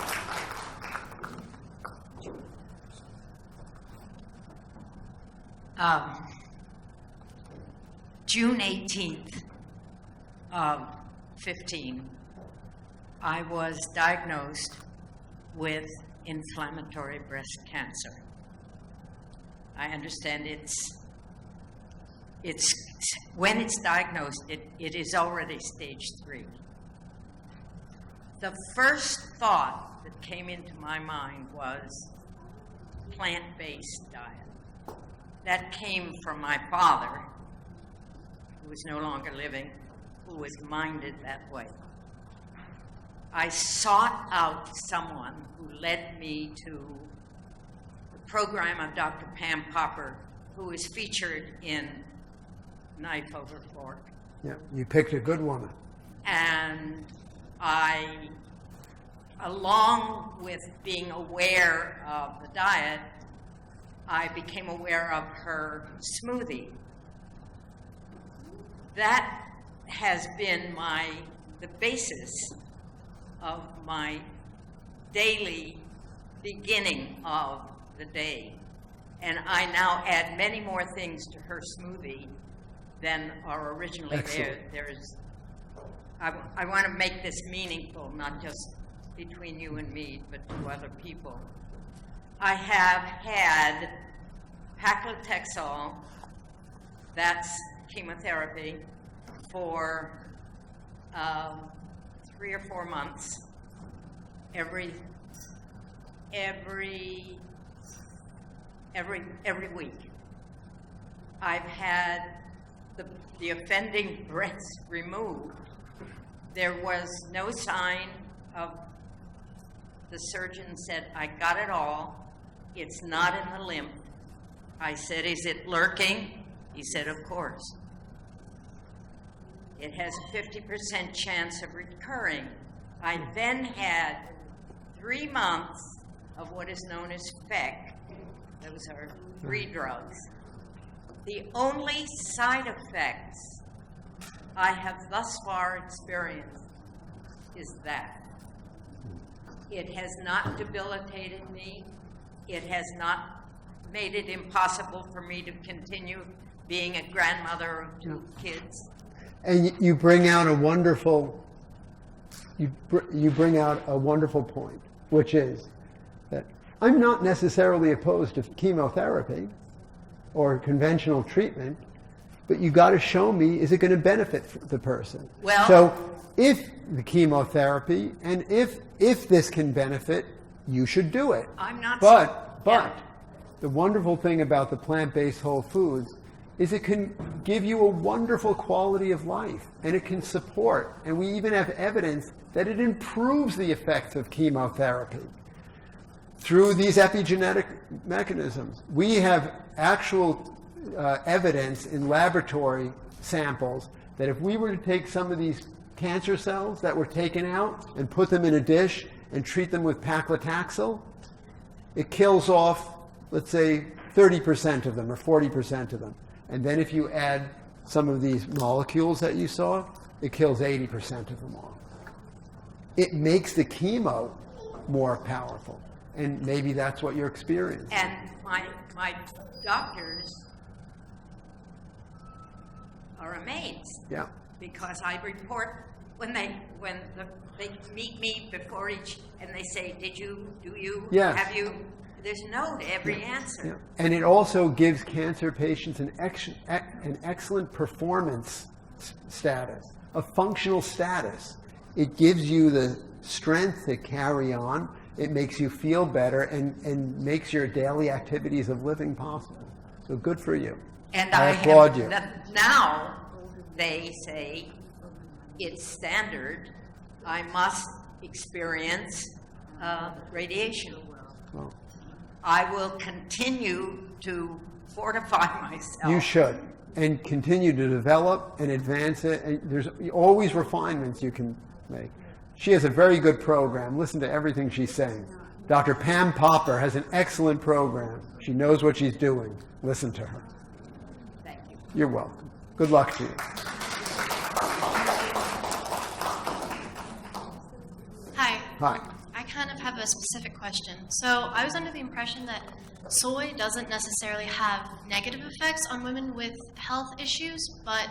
June 18th of 15, I was diagnosed with inflammatory breast cancer. I understand it's when it's diagnosed, it is already stage 3. The first thought that came into my mind was plant-based diet. That came from my father, who is no longer living, who was minded that way. I sought out someone who led me to the program of Dr. Pam Popper, who is featured in Knife Over Fork. Yeah, you picked a good woman. And I, along with being aware of the diet, I became aware of her smoothie. That has been the basis of my daily beginning of the day. And I now add many more things to her smoothie than are originally there. I want to make this meaningful, not just between you and me, but to other people. I have had paclitaxel, that's chemotherapy, for 3 or 4 months, every week. I've had the offending breast removed. There was no sign of, the surgeon said, I got it all. It's not in the lymph. I said, is it lurking? He said, of course. It has a 50% chance of recurring. I then had 3 months of what is known as FEC. Those are 3 drugs. The only side effects I have thus far experienced is that. It has not debilitated me. It has not made it impossible for me to continue being a grandmother of 2 kids. And you bring out a wonderful, you bring out a wonderful point, which is that I'm not necessarily opposed to chemotherapy or conventional treatment, but you got to show me, is it going to benefit the person? Well, so if the chemotherapy and if this can benefit, you should do it. I'm not. But yeah. The wonderful thing about the plant-based whole foods is it can give you a wonderful quality of life, and it can support, and we even have evidence that it improves the effects of chemotherapy through these epigenetic mechanisms. We have actual evidence in laboratory samples that if we were to take some of these cancer cells that were taken out and put them in a dish and treat them with paclitaxel, it kills off, let's say, 30% of them or 40% of them. And then if you add some of these molecules that you saw, it kills 80% of them off. It makes the chemo more powerful. And maybe that's what you're experiencing. And my doctors are amazed. Yeah. Because I report when they meet me before each, and they say, do you, Yes. have you? There's no to every answer. Yeah. And it also gives cancer patients an excellent performance status, a functional status. it gives you the strength to carry on. It makes you feel better and makes your daily activities of living possible. So good for you. And I applaud you. Now they say it's standard. I must experience radiation. Well, I will continue to fortify myself. you should. And continue to develop and advance it. And there's always refinements you can make. She has a very good program. Listen to everything she's saying. Dr. Pam Popper has an excellent program. She knows what she's doing. Listen to her. Thank you. You're welcome. Good luck to you. Hi. Hi. I kind of have a specific question. So I was under the impression that soy doesn't necessarily have negative effects on women with health issues, but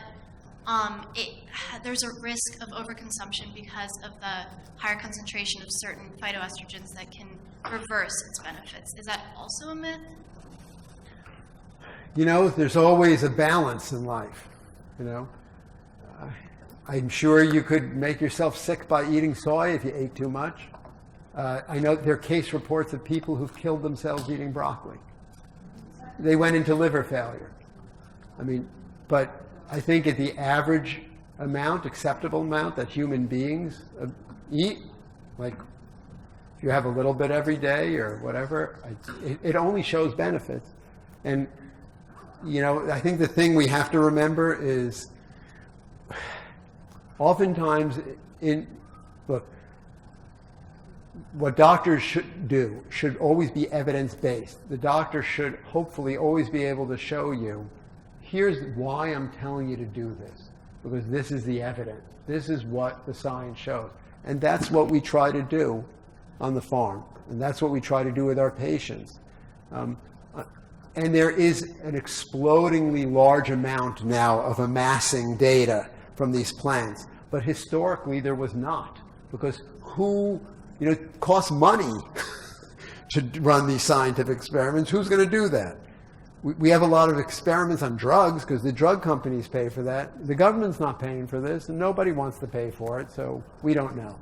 there's a risk of overconsumption because of the higher concentration of certain phytoestrogens that can reverse its benefits. Is that also a myth? You know, there's always a balance in life, you know. I'm sure you could make yourself sick by eating soy if you ate too much. I know there are case reports of people who've killed themselves eating broccoli. They went into liver failure. I mean, but I think at the average amount, acceptable amount that human beings eat, like if you have a little bit every day or whatever, it only shows benefits. And, you know, I think the thing we have to remember is oftentimes look, what doctors should do should always be evidence-based. The doctor should hopefully always be able to show you, here's why I'm telling you to do this, because this is the evidence. This is what the science shows. And that's what we try to do on the farm. And that's what we try to do with our patients. And there is an explodingly large amount now of amassing data from these plants. But historically, there was not. Because it costs money to run these scientific experiments. Who's going to do that? We have a lot of experiments on drugs because the drug companies pay for that. The government's not paying for this, and nobody wants to pay for it, so we don't know.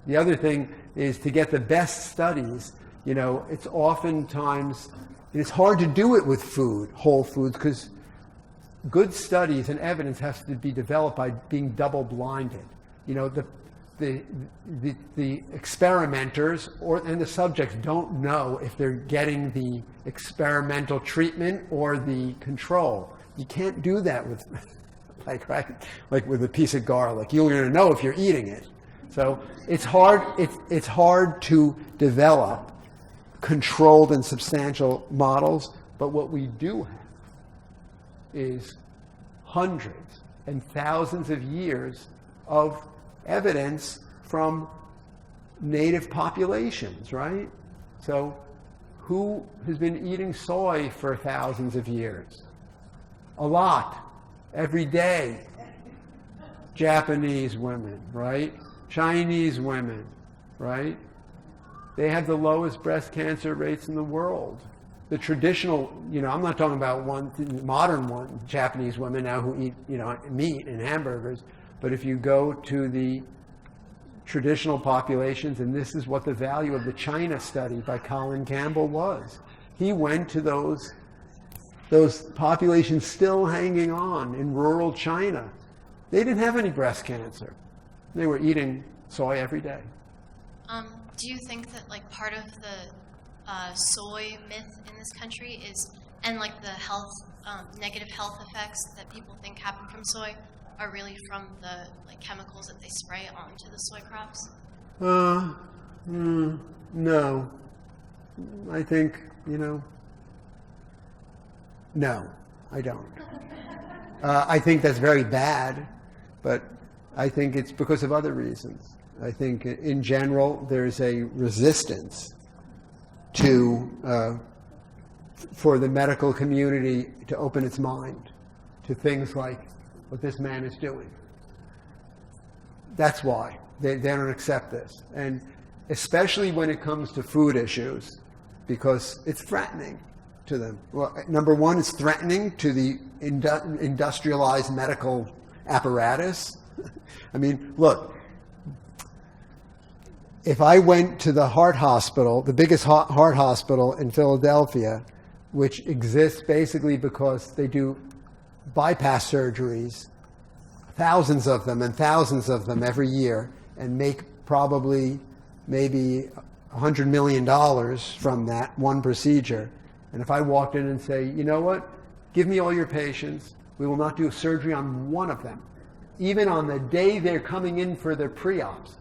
The other thing is to get the best studies. You know, it's oftentimes, it's hard to do it with food, whole foods, because good studies and evidence has to be developed by being double-blinded. You know, the experimenters and the subjects don't know if they're getting the experimental treatment or the control. You can't do that with, like with a piece of garlic. You're going to know if you're eating it. So it's hard. It's hard to develop controlled and substantial models. But what we do have is hundreds and thousands of years of evidence from native populations, right? So who has been eating soy for thousands of years? A lot. Every day. Japanese women, right? Chinese women, right? They have the lowest breast cancer rates in the world. The traditional, I'm not talking about modern Japanese women now who eat, meat and hamburgers. But if you go to the traditional populations, and this is what the value of the China study by Colin Campbell was. He went to those populations still hanging on in rural China. They didn't have any breast cancer. They were eating soy every day. Do you think that like part of the soy myth in this country is, and like the negative health effects that people think happen from soy, are really from the chemicals that they spray onto the soy crops? No. I think, no, I don't. I think that's very bad, but I think it's because of other reasons. I think in general there's a resistance for the medical community to open its mind to things like what this man is doing. That's why they don't accept this. And especially when it comes to food issues, because it's threatening to them. Well, number one, it's threatening to the industrialized medical apparatus. I mean, look, if I went to the heart hospital, the biggest heart hospital in Philadelphia, which exists basically because they do bypass surgeries, thousands of them and thousands of them every year, and make probably maybe $100 million from that one procedure. And if I walked in and say, you know what, give me all your patients, we will not do a surgery on one of them, even on the day they're coming in for their pre-ops,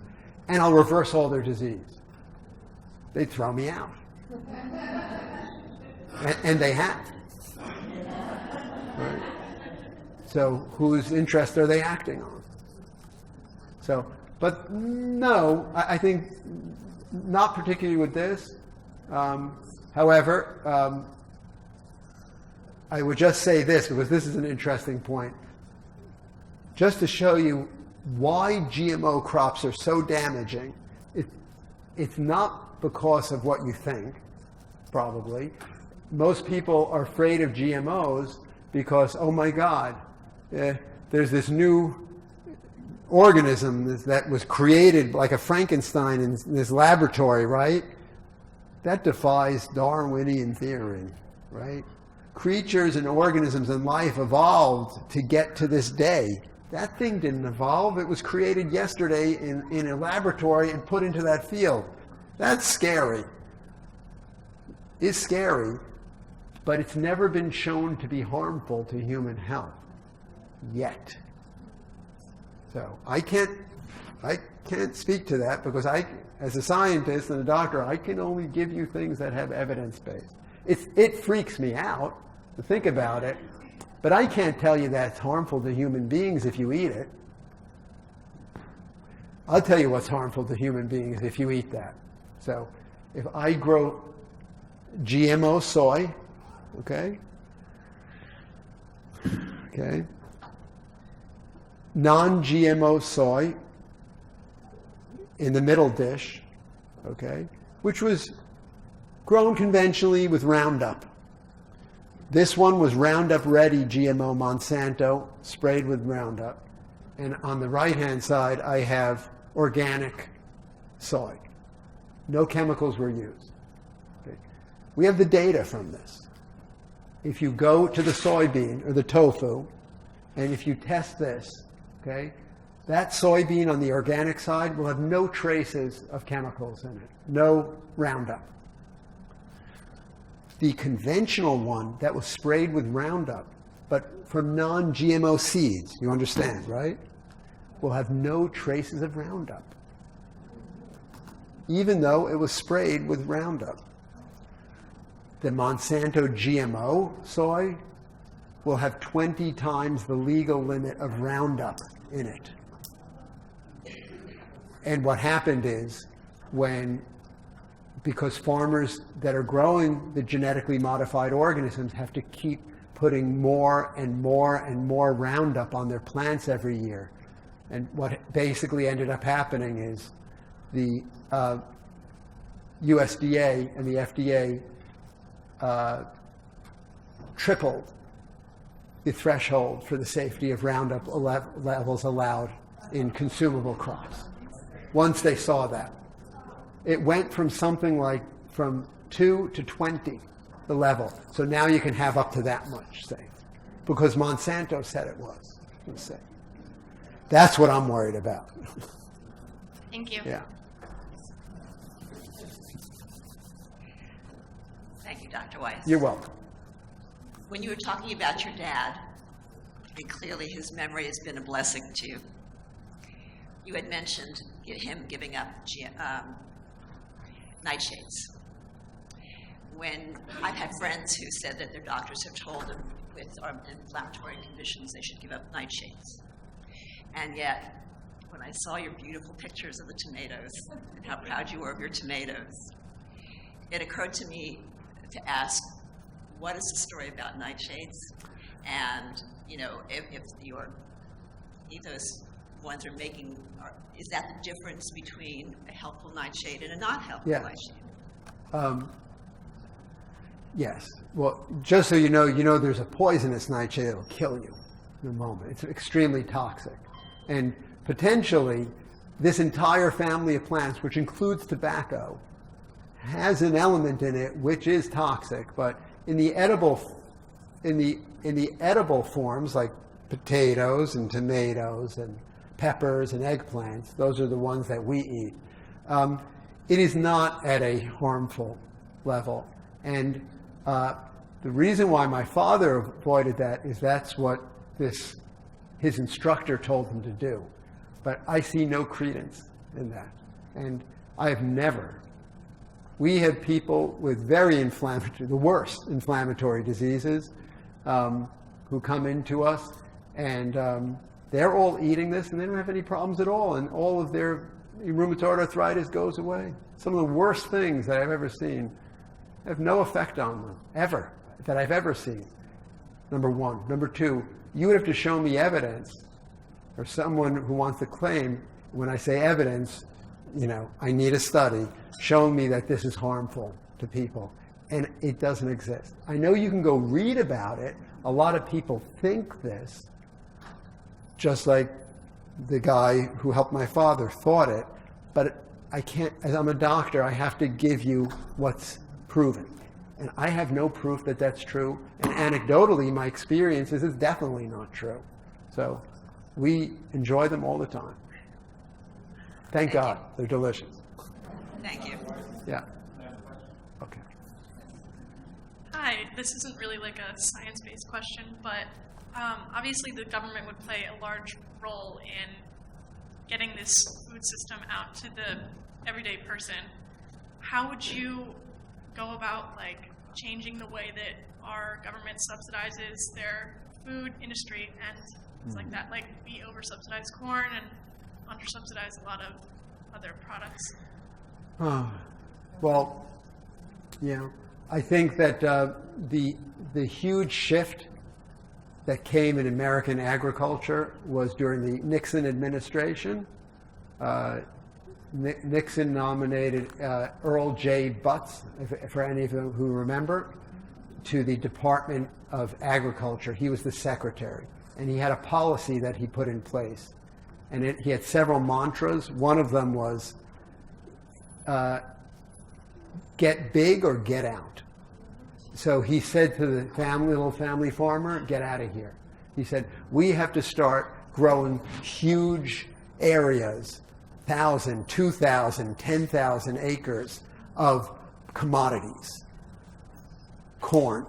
and I'll reverse all their disease. They'd throw me out. And they have. Right? So whose interest are they acting on? So, but no, I think not particularly with this. However, I would just say this, because this is an interesting point. Just to show you why GMO crops are so damaging, it's not because of what you think, probably. Most people are afraid of GMOs because, oh my God, there's this new organism that was created like a Frankenstein in this laboratory, right? That defies Darwinian theory, right? Creatures and organisms and life evolved to get to this day. That thing didn't evolve. It was created yesterday in a laboratory and put into that field. That's scary. It's scary, but it's never been shown to be harmful to human health yet. So I can't speak to that because as a scientist and a doctor, I can only give you things that have evidence-based. It freaks me out to think about it, but I can't tell you that it's harmful to human beings if you eat it. I'll tell you what's harmful to human beings if you eat that. So if I grow GMO soy, okay, non-GMO soy in the middle dish, okay, which was grown conventionally with Roundup. This one was Roundup Ready GMO Monsanto, sprayed with Roundup. And on the right-hand side, I have organic soy. No chemicals were used. Okay. We have the data from this. If you go to the soybean or the tofu, and if you test this, okay, that soybean on the organic side will have no traces of chemicals in it, no Roundup. The conventional one that was sprayed with Roundup, but from non-GMO seeds, you understand, right, will have no traces of Roundup, even though it was sprayed with Roundup. The Monsanto GMO soy will have 20 times the legal limit of Roundup in it. And what happened is because farmers that are growing the genetically modified organisms have to keep putting more and more and more Roundup on their plants every year. And what basically ended up happening is the USDA and the FDA tripled the threshold for the safety of Roundup levels allowed in consumable crops. Once they saw that, it went from something like from 2 to 20, the level. So now you can have up to that much safe, because Monsanto said it was safe. That's what I'm worried about. Thank you. Yeah. Thank you, Dr. Weiss. You're welcome. When you were talking about your dad, and clearly his memory has been a blessing to you, you had mentioned him giving up nightshades. When I've had friends who said that their doctors have told them with inflammatory conditions they should give up nightshades. And yet, when I saw your beautiful pictures of the tomatoes and how proud you were of your tomatoes, it occurred to me to ask, what is the story about nightshades? And, you know, if those ones are making, is that the difference between a helpful nightshade and a not helpful nightshade? Yes. Well, just so you know there's a poisonous nightshade that will kill you in a moment. It's extremely toxic. And potentially, this entire family of plants, which includes tobacco, has an element in it which is toxic, but in the edible forms, like potatoes and tomatoes and peppers and eggplants, those are the ones that we eat, it is not at a harmful level. And the reason why my father avoided that is that's what his instructor told him to do. But I see no credence in that. And I have never. We have people with very inflammatory, the worst inflammatory diseases, who come into us, and they're all eating this, and they don't have any problems at all, and all of their rheumatoid arthritis goes away. Some of the worst things that I've ever seen have no effect on them, ever, that I've ever seen. Number one. Number two, you would have to show me evidence, or someone who wants to claim, when I say evidence, I need a study showing me that this is harmful to people. And it doesn't exist. I know you can go read about it. A lot of people think this, just like the guy who helped my father thought it, but I can't, as I'm a doctor, I have to give you what's proven. And I have no proof that that's true. And anecdotally, my experience is it's definitely not true. So we enjoy them all the time. Thank God. They're delicious. Thank you. Yeah. Okay. Hi, this isn't really like a science-based question, but obviously the government would play a large role in getting this food system out to the everyday person. How would you go about changing the way that our government subsidizes their food industry and things like that? Like, we over-subsidize corn and under-subsidize a lot of other products. Well, I think that the huge shift that came in American agriculture was during the Nixon administration. Nixon nominated Earl J. Butz, for any of you who remember, to the Department of Agriculture. He was the secretary, and he had a policy that he put in place. And he had several mantras. One of them was, get big or get out. So he said to the little family farmer, get out of here. He said, we have to start growing huge areas, 1,000, 2,000, 10,000 acres of commodities, corn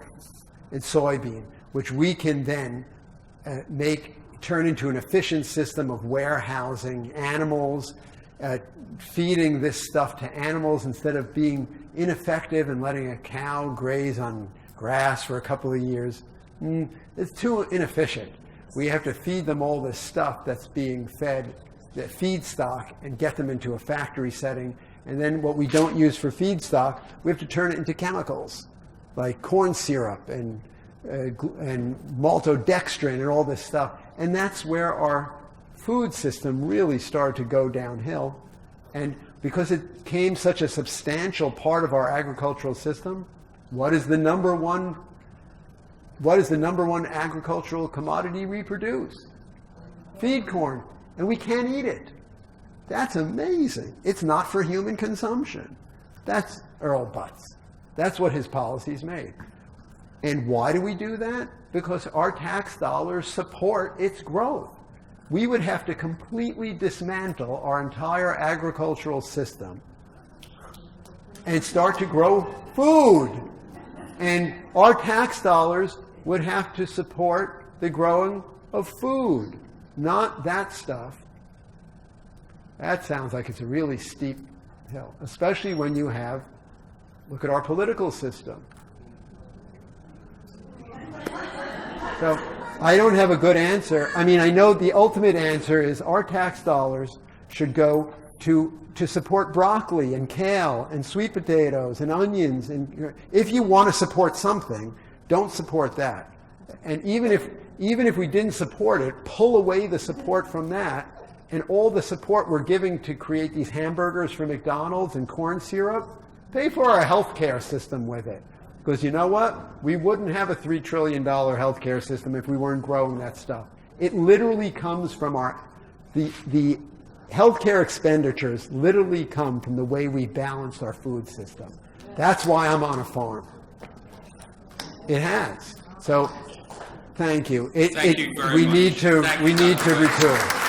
and soybean, which we can then turn into an efficient system of warehousing animals, feeding this stuff to animals instead of being ineffective and letting a cow graze on grass for a couple of years. It's too inefficient. We have to feed them all this stuff that's being fed, the feedstock, and get them into a factory setting. And then what we don't use for feedstock, we have to turn it into chemicals, like corn syrup and maltodextrin and all this stuff. And that's where our food system really started to go downhill. And because it became such a substantial part of our agricultural system, what is the number one agricultural commodity we produce? Feed corn. And we can't eat it. That's amazing. It's not for human consumption. That's Earl Butz. That's what his policies made. And why do we do that? Because our tax dollars support its growth. We would have to completely dismantle our entire agricultural system and start to grow food. And our tax dollars would have to support the growing of food, not that stuff. That sounds like it's a really steep hill, especially when you look at our political system. So I don't have a good answer. I mean, I know the ultimate answer is our tax dollars should go to support broccoli and kale and sweet potatoes and onions. And if you want to support something, don't support that. And even if we didn't support it, pull away the support from that, and all the support we're giving to create these hamburgers for McDonald's and corn syrup, pay for our healthcare system with it. Because you know what? We wouldn't have a $3 trillion healthcare system if we weren't growing that stuff. It literally comes from the healthcare expenditures literally come from the way we balance our food system. That's why I'm on a farm. It has. So, thank you. Thank you very we much. need to Thank you, we need Dr. to Weiss. retool.